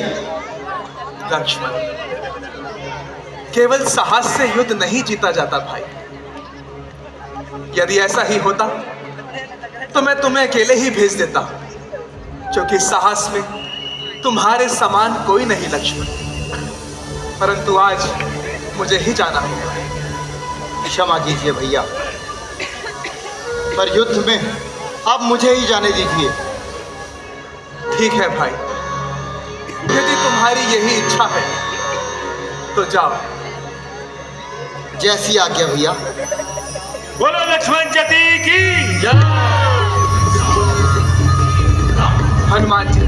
लक्ष्मण, केवल साहस से युद्ध नहीं जीता जाता भाई। यदि ऐसा ही होता तो मैं तुम्हें अकेले ही भेज देता, क्योंकि साहस में तुम्हारे समान कोई नहीं लक्ष्मण। परंतु आज मुझे ही जाना होगा। क्षमा कीजिए भैया, पर युद्ध में आप मुझे ही जाने दीजिए। ठीक है भाई, यदि तुम्हारी यही इच्छा है तो जाओ। जैसी आज्ञा भैया। बोलो लक्ष्मण जति की जय। हनुमान जी,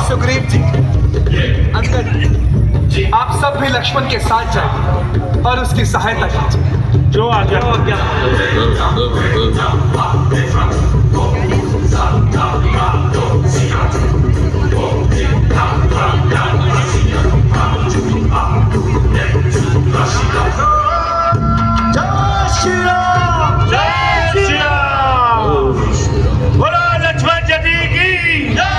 सुग्रीव जी, अंगद जी, आप सब भी लक्ष्मण के साथ जाइए और उसकी सहायता कीजिए। जो आज्ञा। जय श्री राम। जय श्री राम। बोलो लक्ष्मण जति की जय।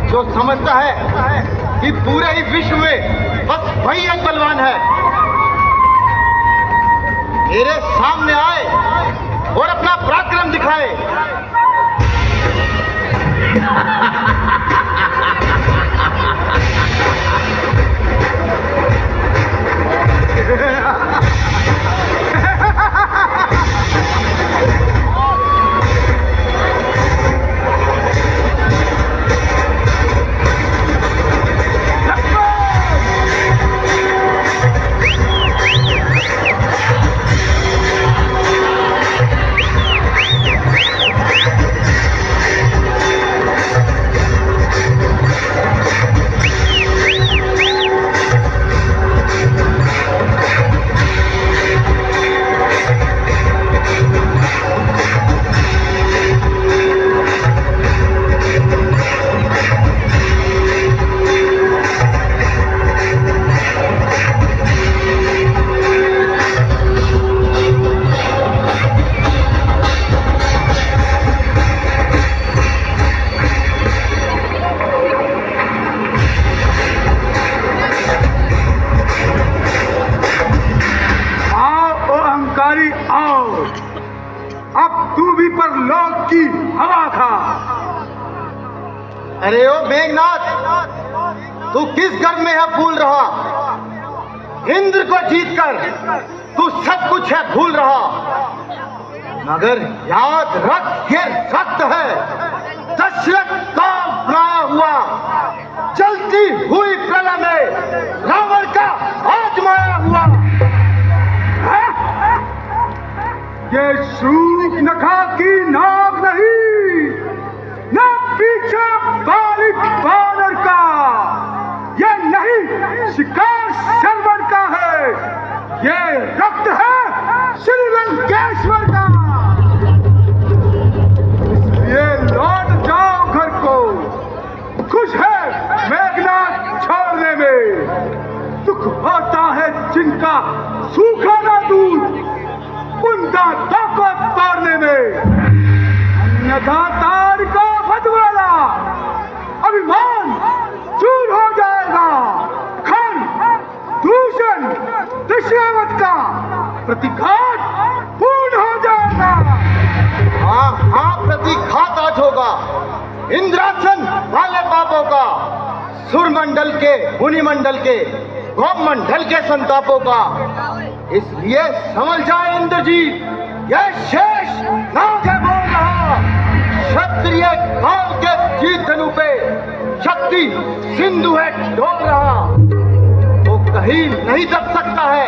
जो समझता है कि पूरे ही विश्व में बस वही एक बलवान है, मेरे सामने आए और अपना पराक्रम दिखाए। अरे ओ मेघनाथ, तू किस गर्व में है फूल रहा? इंद्र को जीतकर तू सब कुछ है भूल रहा। मगर याद रख, ये रक्त है दशरथ का अपनाया हुआ। चलती हुई प्रलय में रावण का आजमाया हुआ। ये शूर्पणखा की नाक नहीं, न पीछे बालिक बानर का, ये नहीं शिकार शर्वर का है, ये रक्त है श्री लंकेश्वर का। इसलिए लौट जाओ घर को। खुश है मेघनाथ छोड़ने में, दुख होता है जिनका सूखा ना दूध उनका ताकत तोड़ने में। अन्यथा तार का बदवाला अभिमान चूर हो जाएगा। खन दूषण दशावत का प्रतिघात पूर्ण हो जाएगा। हाँ हाँ, प्रतिघात आज होगा इंद्रासन वाले पापों का, सुरमंडल के, मुनिमंडल के, गौमंडल के संतापों का। इसलिए समझ जाए इंद्रजीत, यह शेष नाग है बोल रहा। क्षत्रिय काल के जीत धनु पे शक्ति सिंधु है डोल रहा। वो कहीं नहीं दब सकता है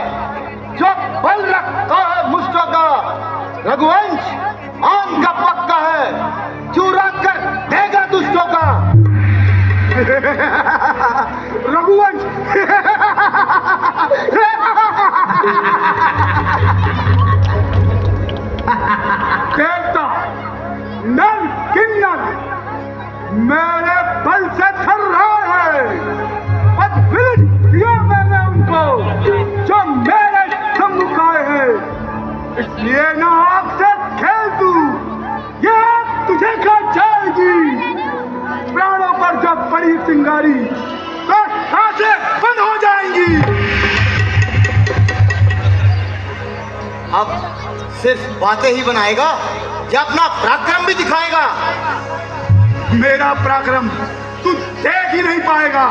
जो बल रखता है मुष्टों का। रघुवंश आम का पक्का है, चूरा कर देगा दुष्टों का। रघुवंश देवता नर किन्नर मेरे बल से थर रहा है। अद्भुत दिया मैंने उनको जो मेरे सम्मुख आए हैं। इसलिए ना आग से खेल तू, ये आग तुझे खा जाएगी। प्राणों पर जब पड़ी चिंगारी तो सांसें बंद हो जाएंगी। अब सिर्फ बातें ही बनाएगा या अपना पराक्रम भी दिखाएगा? मेरा पराक्रम तू देख ही नहीं पाएगा।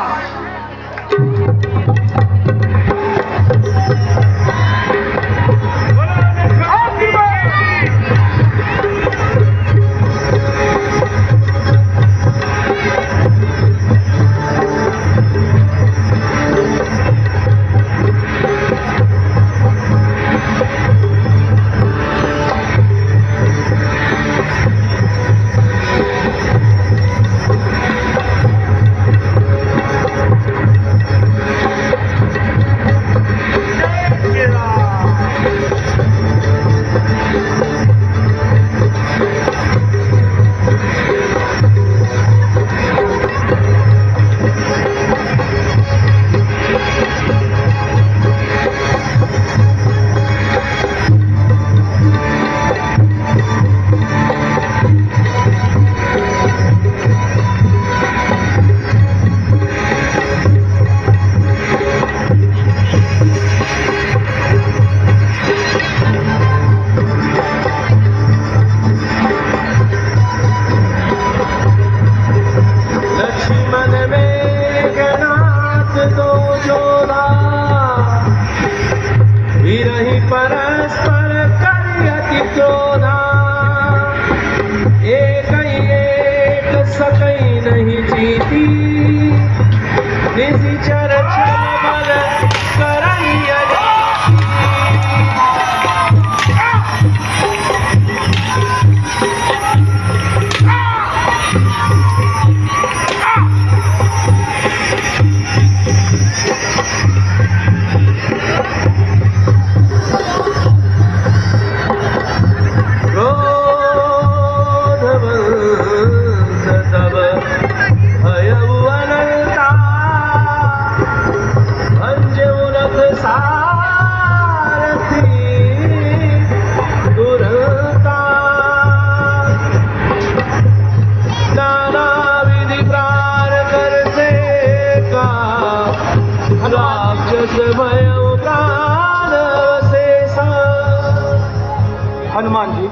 हनुमान जी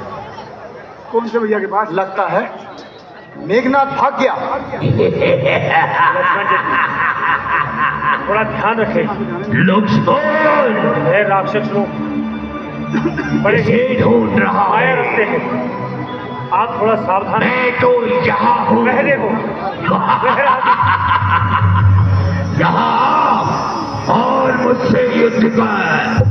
कौन से भैया के पास? लगता है मेघनाथ भाग गया। थोड़ा ध्यान रखें। लक्ष्मण, ये राक्षस लोग बड़े ही ढूंढ रहा आए है। रास्ते हैं, आप थोड़ा सावधान। मैं तो यहाँ हूँ। पहले हो यहाँ और मुझसे युद्ध कर।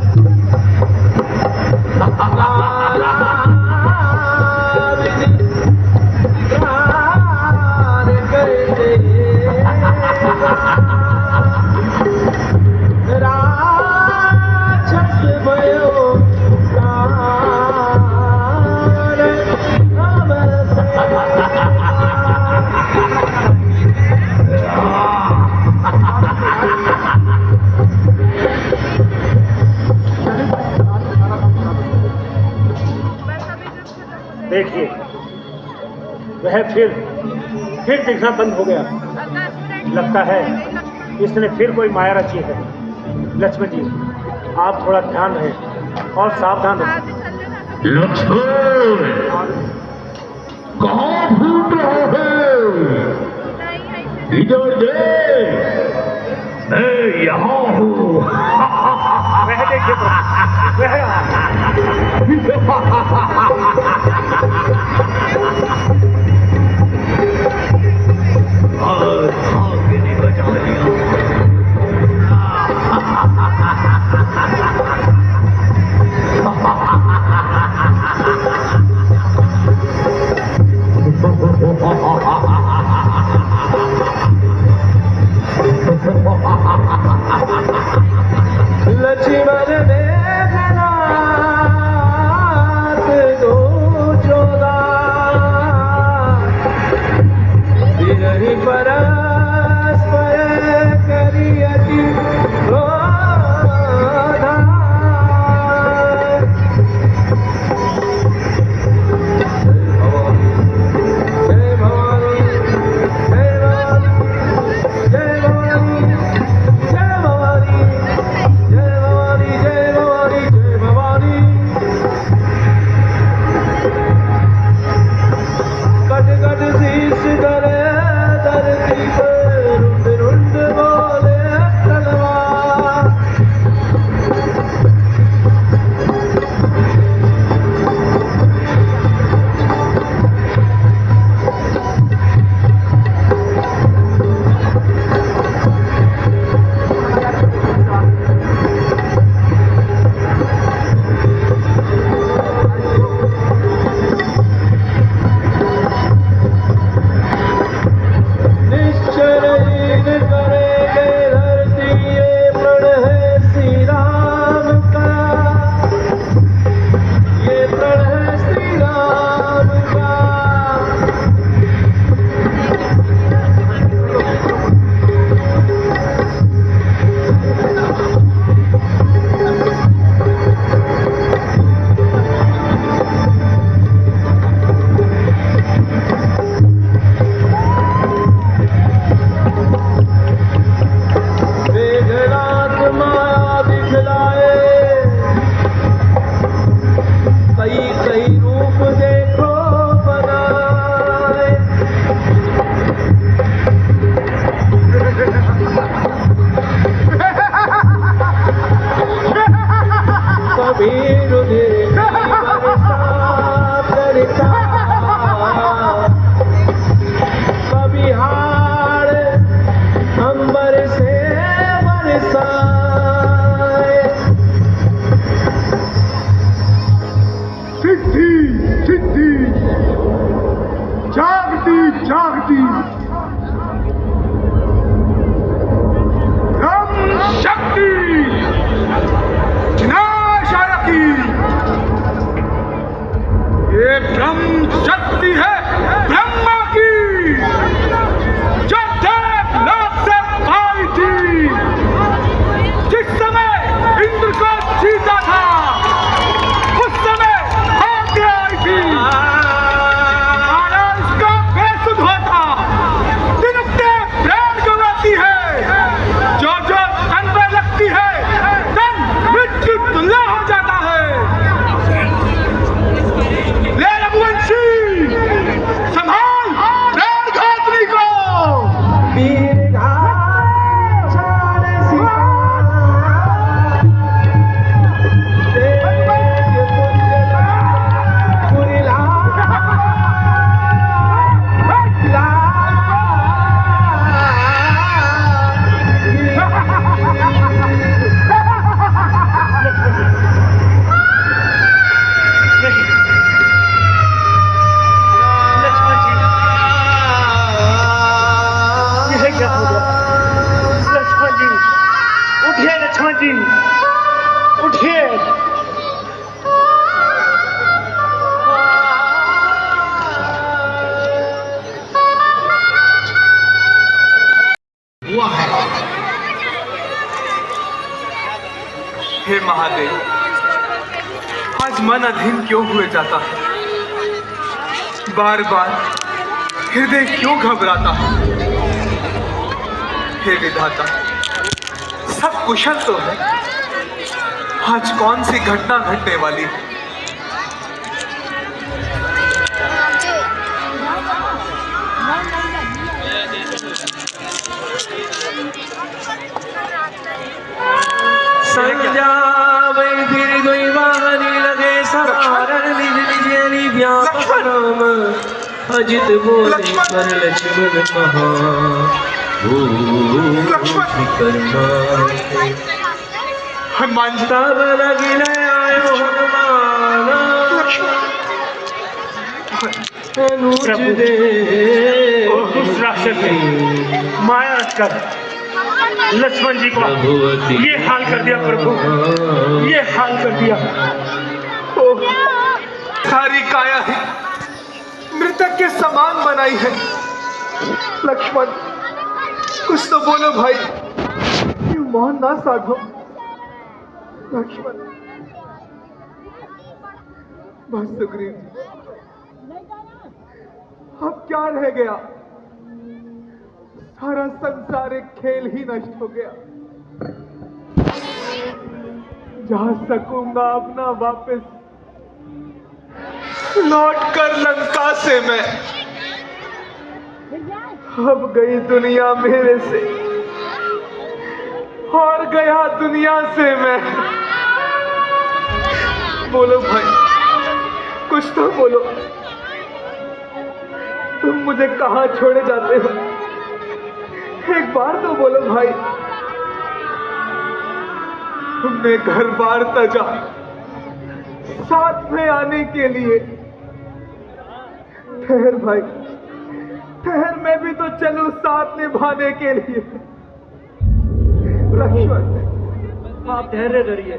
देखिए, वह फिर दिखना बंद हो गया। लगता है इसने फिर कोई माया रची है। लक्ष्मण जी, आप थोड़ा ध्यान रखें और सावधान रहें। लक्ष्मण, कहाँ ढूंढ रहे हैं? इधर देख, मैं यहाँ हूँ। वह देखिए, वह भाग्य ने बचा लिया। लक्ष्मण मेघनाथ दो चोदा विरही परस्पर करियति क्रोधा। जय भवानी, जय भवानी, जय भवानी, जय भवानी, जय भवानी, जय भवानी, जय भवानी। कट कट शीश करे धरती पे, रुंड रुंड बोले तलवार। निश्चय हीन करेंगे धरती, ये प्रण है श्री राम का, ये प्रण है श्री राम का। मेघनाथ माया दिखलाए, कई कई रूप देखो बनाए। कभी रुधिर बरसात करता, कभी हाड़ अंबर से बरसाए। सिद्धि सिद्धि, जागती जागती, ब्रह्म शक्ति विनाशायकी। ये ब्रह्म शक्ति है ब्रह्मा की, जो देवलोक से पाई थी। लक्ष्मण जी उठिए। हुआ है। हे महादेव, आज मन अधीन क्यों हुए जाता है? बार बार हृदय क्यों घबराता है? हे विधाता, सब कुशल तो है, आज कौन सी घटना घटने वाली है? संजावे फिर गई वाहनी लगे सारण निज निज व्यापक अजित बोले कर लक्ष्मण कहा हनुमान जी, तब लगिले आयो हनुमान अनुज दे राक्षस माया कर लक्ष्मण जी को ये हाल कर दिया प्रभु, ये हाल कर दिया। ओ, सारी काया ही मृतक के समान बनाई है। लक्ष्मण, कुछ तो बोलो भाई, क्यों मौन ना साधो? लक्ष्मण, बस सुग्रीव जी, अब क्या रह गया? सारा संसार एक खेल ही नष्ट हो गया। जा सकूंगा अपना वापस लौट कर लंका से मैं, अब गई दुनिया मेरे से और गया दुनिया से मैं। बोलो भाई, कुछ तो बोलो, तुम मुझे कहां छोड़े जाते हो? एक बार तो बोलो भाई। तुमने घर बार तजा साथ में आने के लिए। ठहर भाई, ठहर, मैं भी तो चलूं साथ निभाने के लिए। लक्ष्मण, आप धैर्य धरिए,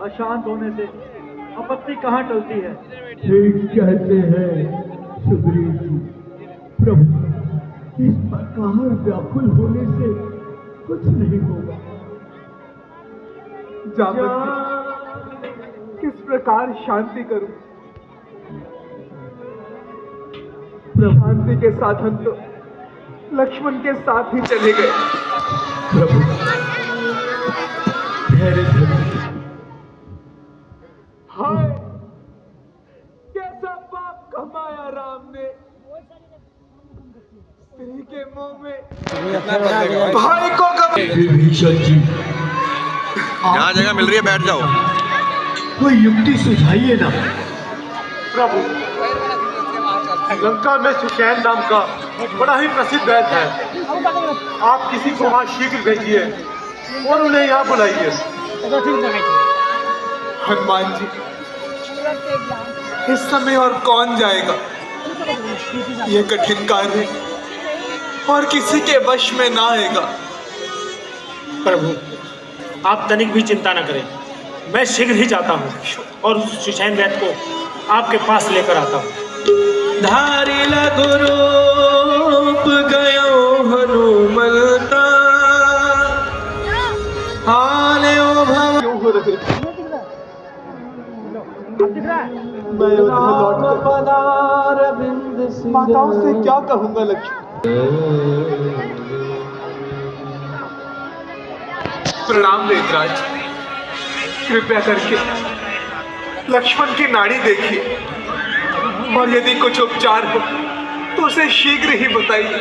अशांत होने से आपत्ति कहाँ टलती है? ठीक कहते हैं सुग्रीव जी। प्रभु, इस प्रकार व्याकुल होने से कुछ नहीं होगा। जामवंत जी, किस प्रकार शांति करूं? शांति के साधन तो लक्ष्मण के साथ ही चले गए। प्रभु, धैर्य धरिए। हाय, कैसा पाप कमाया राम ने। स्त्री के मुंह में भाई को कभी। विभीषण जी, जहाँ जगह मिल रही है बैठ जाओ। कोई युक्ति सुझाइए ना। प्रभु, लंका में सुषैन नाम का बड़ा ही प्रसिद्ध वैद्य है। आप किसी को वहां शीघ्र भेजिए और उन्हें यहाँ बुलाइए। हनुमान जी, इस समय और कौन जाएगा? यह कठिन कार्य और किसी के वश में ना आएगा। प्रभु, आप तनिक भी चिंता न करें, मैं शीघ्र ही जाता हूँ और सुषैन वैद्य को आपके पास लेकर आता हूँ। धारी लघुरूप गयो हनुमंता हाले ओ भव क्यों हो रहे? मैं अयोध्या लौट कर माताओं से क्या कहूंगा? लक्ष्मण, प्रणाम वेदराज, कृपया करके लक्ष्मण की नाड़ी देखिए और यदि कुछ उपचार हो तो उसे शीघ्र ही बताइए।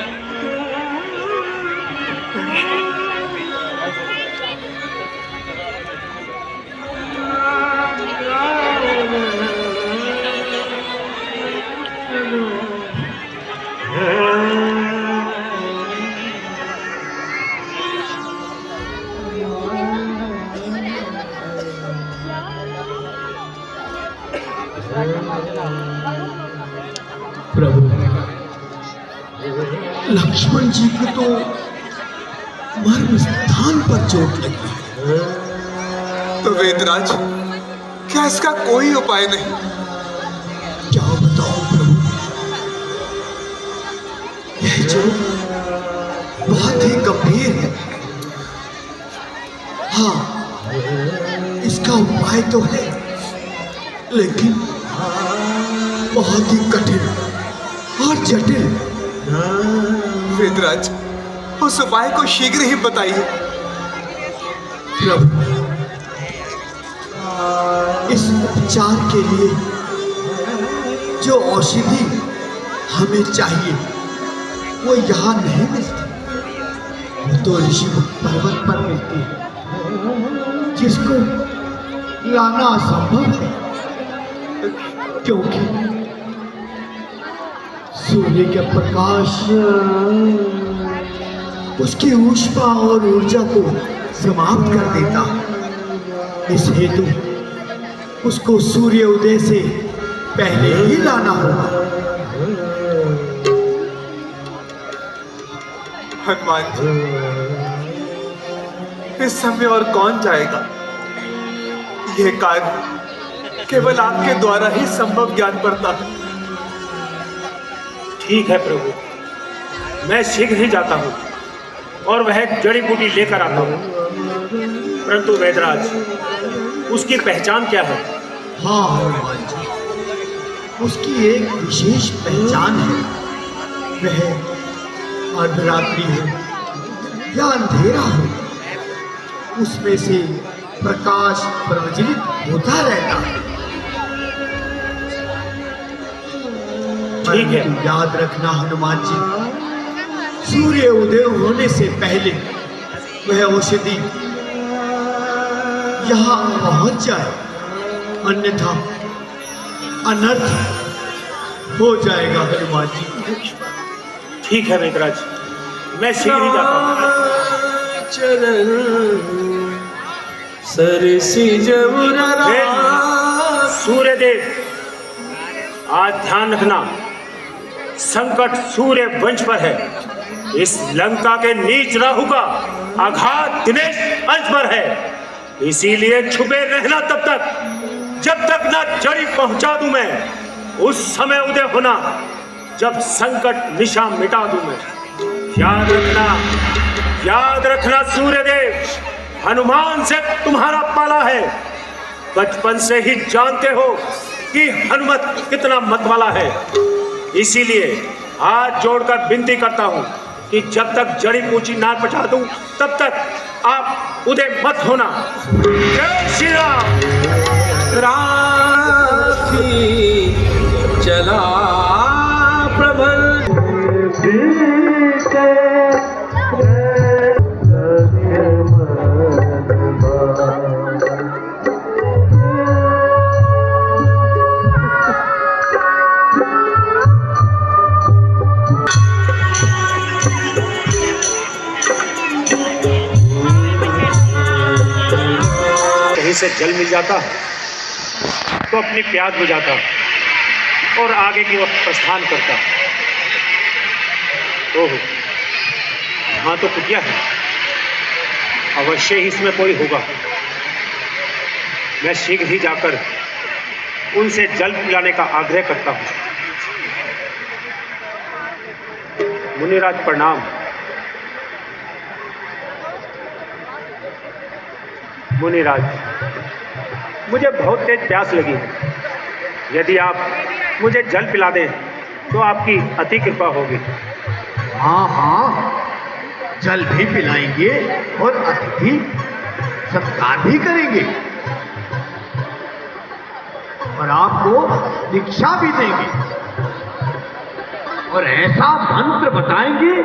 प्रभु, लक्ष्मण जी को तो मर्म स्थान पर चोट लगी है। तो वेदराज, क्या इसका कोई उपाय नहीं? क्या बताओ प्रभु, यह चोट बहुत ही गंभीर है। हाँ, इसका उपाय तो है, लेकिन बहुत ही कठिन और जटिल। वेदराज, उस उपाय को शीघ्र ही बताइए। प्रभु, इस उपचार के लिए जो औषधि हमें चाहिए वो यहाँ नहीं मिलती, वो तो ऋषि पर्वत पर मिलती है, जिसको लाना असंभव है, क्योंकि सूर्य का प्रकाश उसकी ऊष्मा और ऊर्जा को समाप्त कर देता है। इस हेतु उसको सूर्य उदय से पहले ही लाना होगा। हनुमान जी, इस समय और कौन जाएगा? यह कार्य केवल आपके द्वारा ही संभव ज्ञान पड़ता है। ठीक है प्रभु, मैं शीघ्र ही जाता हूँ और वह जड़ी बूटी लेकर आता हूँ। परंतु वेदराज, उसकी पहचान क्या है? हाँ हनुमान जी, उसकी एक विशेष पहचान है। वह अर्धरात्रि हो या अंधेरा हो, उसमें से प्रकाश प्रज्वलित होता रहता है। ठीक है। याद रखना हनुमान जी, सूर्य उदय होने से पहले वह औषधि यहाँ पहुंच जाए, अन्यथा अनर्थ हो जाएगा हनुमान जी। ठीक है वेदराज, मैं शीघ्र ही जाता हूँ। सूर्यदेव, आज ध्यान रखना, संकट सूर्य वंश पर है। इस लंका के नीच राहु का आघात दिनेश अंश पर है। इसीलिए छुपे रहना तब तक, जब तक ना जड़ी पहुंचा दूं मैं। उस समय उदय होना जब संकट निशा मिटा दूं मैं। याद रखना सूर्यदेव, हनुमान से तुम्हारा पाला है। बचपन से ही जानते हो कि हनुमत कितना मतवाला है। इसीलिए हाथ जोड़कर विनती करता हूँ कि जब तक जड़ी बूटी ना पहुंचा दूं तब तक आप उदय मत होना। जय श्री राम। चला प्रबल से जल मिल जाता तो अपनी प्यास बुझाता और आगे की ओर प्रस्थान करता। ओह, हाँ तो कुटिया है, अवश्य ही इसमें कोई होगा। मैं शीघ्र ही जाकर उनसे जल पिलाने का आग्रह करता हूँ। मुनिराज प्रणाम। मुनिराज, मुझे बहुत तेज प्यास लगी है। यदि आप मुझे जल पिला दें तो आपकी अति कृपा होगी। हाँ हाँ, जल भी पिलाएंगे और अतिथि सत्कार भी करेंगे और आपको दीक्षा भी देंगे और ऐसा मंत्र बताएंगे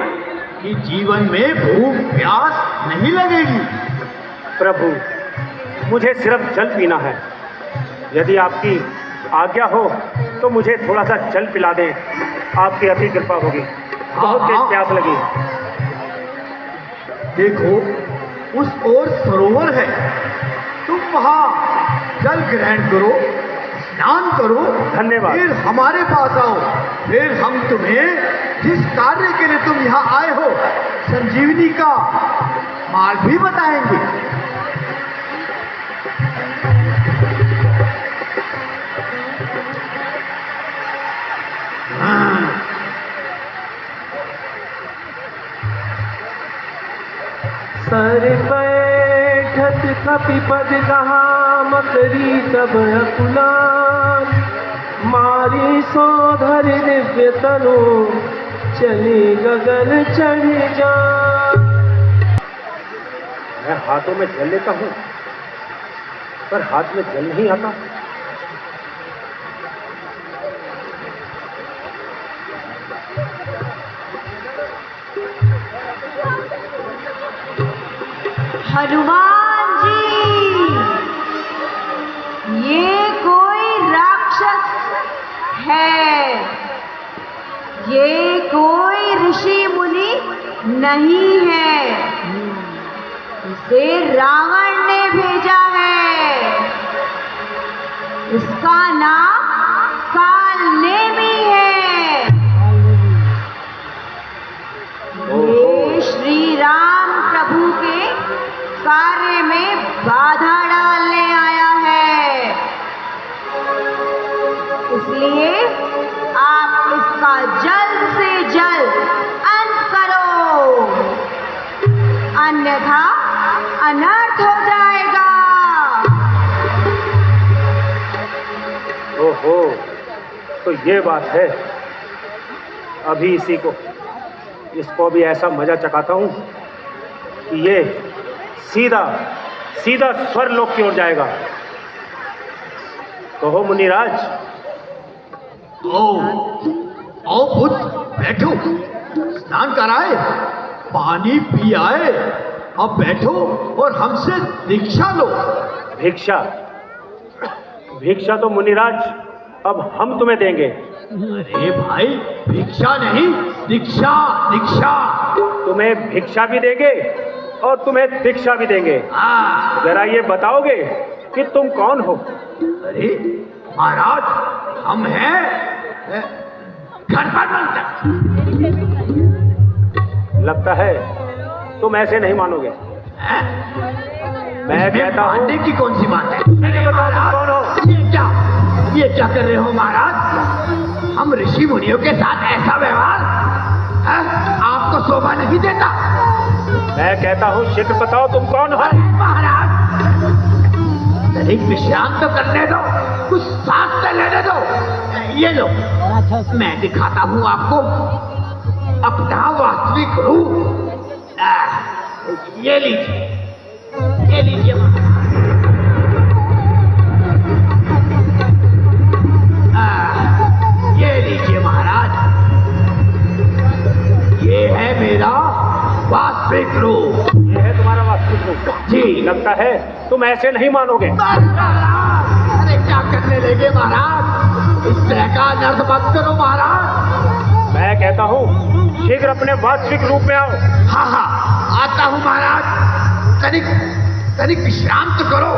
कि जीवन में भूख प्यास नहीं लगेगी। प्रभु, मुझे सिर्फ जल पीना है। यदि आपकी आज्ञा हो तो मुझे थोड़ा सा जल पिला दें, आपकी अति कृपा होगी। बहुत तेज प्यास लगी। देखो, उस ओर सरोवर है, तुम वहां जल ग्रहण करो, स्नान करो। धन्यवाद। फिर हमारे पास आओ, फिर हम तुम्हें जिस कार्य के लिए तुम यहाँ आए हो, संजीवनी का मार्ग भी बताएंगे। सर बैठत कपिपद कहा मकरी तब अकुलान मारी सोधर दिव्य तनु चली गगन चढ़ जा। मैं हाथों में जल लेता हूँ पर हाथ में जल नहीं आता। हनुमान जी, ये कोई राक्षस है, ये कोई ऋषि मुनि नहीं है, इसे रावण ने भेजा है। इसका नाम कालनेमी है। ये श्री राम प्रभु के कार्य में बाधा डालने आया है, इसलिए आप इसका जल्द से जल्द अंत करो, अन्यथा अनर्थ हो जाएगा। ओहो, तो ये बात है। अभी इसको भी ऐसा मजा चखाता हूँ कि ये सीधा स्वर्लोक की ओर जाएगा। कहो मुनिराज। ओ पुत्र, बैठो, स्नान कराए, पानी पी आए, अब बैठो और हमसे दीक्षा लो। भिक्षा तो मुनिराज अब हम तुम्हें देंगे। अरे भाई, भिक्षा नहीं, दीक्षा। तुम्हें भिक्षा भी देंगे और तुम्हें दीक्षा भी देंगे। जरा ये बताओगे कि तुम कौन हो? अरे महाराज, हम हैं गणपत। लगता है तुम ऐसे नहीं मानोगे। मैं कहता हूँ मानने की कौन सी बात है? बताओ तुम कौन हो? ये क्या कर रहे हो महाराज? हम ऋषि मुनियों के साथ ऐसा व्यवहार आपको शोभा नहीं देता। मैं कहता हूँ शीघ्र बताओ तुम कौन हो? महाराज, तनिक विश्राम तो करने दो, कुछ सांस तो लेने दो। ये लो, मैं दिखाता हूँ आपको अपना वास्तविक रूप। ये लीजिए, ये लीजिए ये लीजिए महाराज, ये है मेरा वास्तविक रूप। ये है तुम्हारा वास्तविक रूप? जी। लगता है तुम ऐसे नहीं मानोगे। अरे क्या करने लगे महाराज? इस तरह का अनर्थ मत करो महाराज। मैं कहता हूँ शीघ्र अपने वास्तविक रूप में आओ। हाँ, आता हूँ महाराज। तनिक विश्राम तो करो।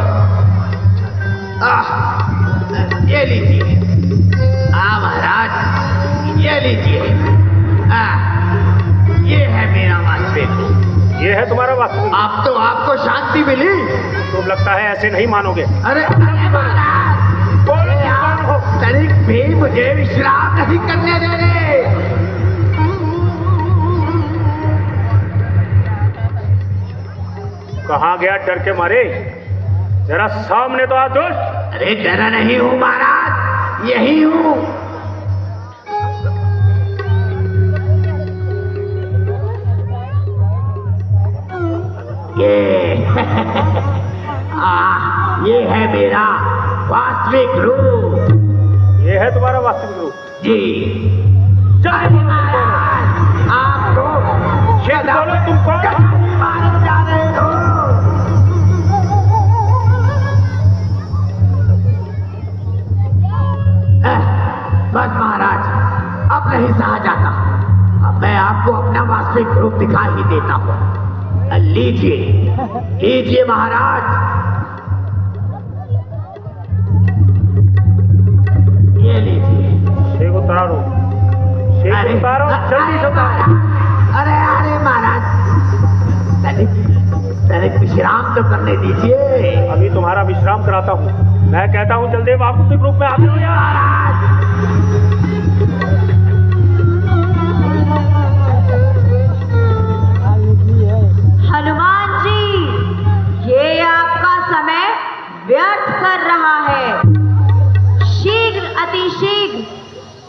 ये लीजिए। महाराज, ये लीजिए। ये है मेरा वास्तविक रूप। ये है तुम्हारा वास्तविक? अब तो आपको शांति मिली। तुम लगता है ऐसे नहीं मानोगे। अरे तनिक भी मुझे विश्राम नहीं करने दे रहे। कहाँ गया डर के मारे? जरा सामने तो आ दोस्त। अरे डरा नहीं हूँ महाराज, यही हूँ। ये है मेरा वास्तविक रूप। ये है तुम्हारा वास्तविक रूप? जी। जय महाराज, आपको बोलो तुम कौन मालूम जा रहे हो? बस महाराज, अब नहीं सहा जाता। अब मैं आपको अपना वास्तविक रूप दिखा ही देता हूँ। लीजिए महाराज, ये लीजिए। शेख उतारो, जल्दी से उतारो। अरे महाराज, तनिक विश्राम तो करने दीजिए। अभी तुम्हारा विश्राम कराता हूँ। मैं कहता हूँ जलदेव आप उसी ग्रुप में आते हो यार। हनुमान जी, ये आपका समय व्यर्थ कर रहा है। शीघ्र अतिशीघ्र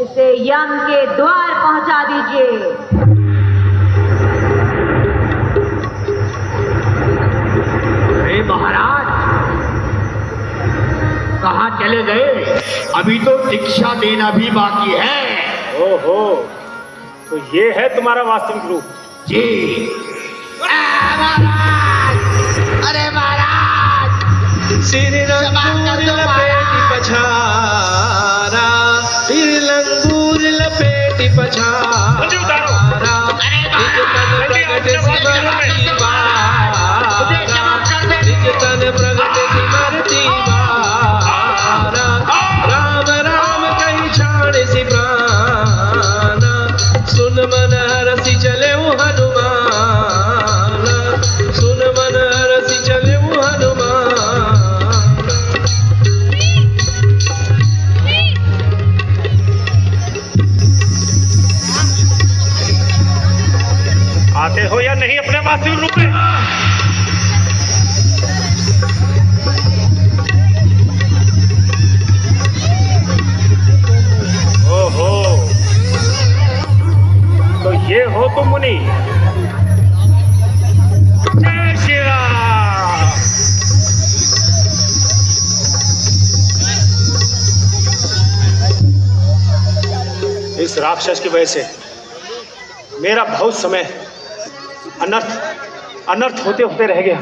इसे यम के द्वार पहुंचा दीजिए। अरे महाराज, कहाँ चले गए? अभी तो दीक्षा देना भी बाकी है। ओहो, तो ये है तुम्हारा वास्तविक रूप? जी। अरे महाराज, श्री लंगूर लपेटी पछारा, श्री लंगूर लपेटी पछारा, निज तन प्रगट सिमरती बारा, निज तन प्रगट सिमरती बारा, राम राम कही छाड़ सी प्राणा, सुन मन हरसि चले हनुमान, सुन मन हरसि चले हनुमान। आते हो या नहीं अपने वास्तविक रूप में? ओहो, तो ये हो तुम मुनि? जय श्री राम। इस राक्षस की वजह से मेरा बहुत समय अनर्थ होते होते रह गया।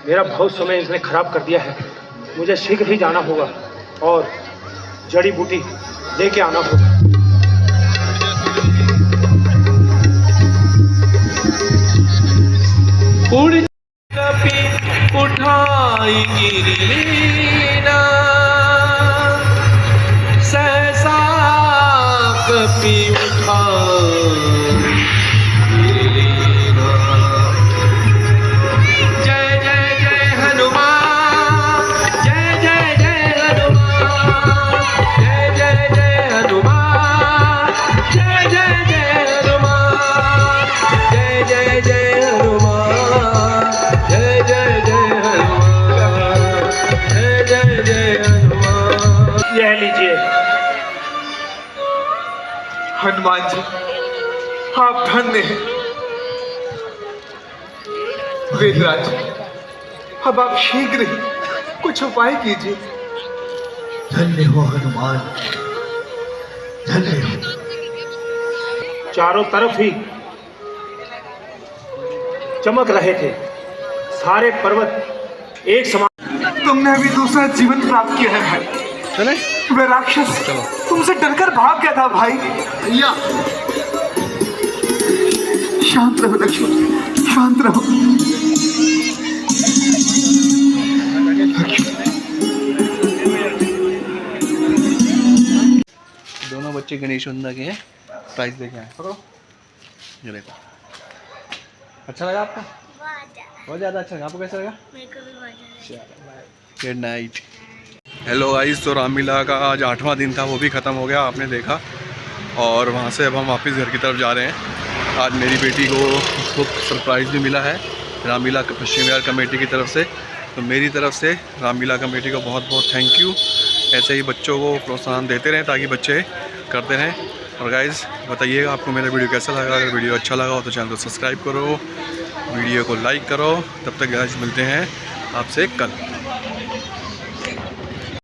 मेरा बहुत समय इसने खराब कर दिया है। मुझे शीघ्र ही जाना होगा और जड़ी बूटी लेके आना होगा। उड़ कपि उठाई गिरलीना, सहसा कपि उठाई गिरलीना। जय जय जय हनुमान, जय जय जय हनुमान, जय जय जय हनुमान, जय जय जय हनुमान, जय जय जय हनुमान, जय जय जय हनुमान, जय जय जय हनुमान। यह लीजिए। हनुमान जी, आप धन्य हैं। वेदराज, अब आप शीघ्र ही कुछ उपाय कीजिए। धन्य हो हनुमान, धन्य हो। चारों तरफ ही चमक रहे थे, सारे पर्वत एक समान। तुमने अभी दूसरा जीवन प्राप्त किया है भाई। चले वह राक्षस तुमसे डरकर भाग गया था भाई। भैया, शांत रहो लक्ष्मण, शांत रहो। दोनों बच्चे गणेश वंदना के हैं, प्राइज लेके आए। पकड़ो, ये देखो। अच्छा लगा आपको? बहुत ज़्यादा अच्छा लगा। आपको कैसा लगा? Good night. हेलो गाइस, तो रामलीला का आज 8वां दिन था, वो भी ख़त्म हो गया, आपने देखा। और वहाँ से अब हम वापस घर की तरफ जा रहे हैं। आज मेरी बेटी को सरप्राइज़ भी मिला है रामलीला पश्चिम विहार कमेटी की तरफ से। तो मेरी तरफ से रामलीला कमेटी को बहुत बहुत थैंक यू। ऐसे ही बच्चों को प्रोत्साहन देते रहें ताकि बच्चे करते रहें। और गाइस बताइएगा आपको मेरा वीडियो कैसा लगा। अगर वीडियो अच्छा लगा हो तो चैनल को सब्सक्राइब करो, वीडियो को लाइक करो। तब तक गाइस मिलते हैं आपसे कल।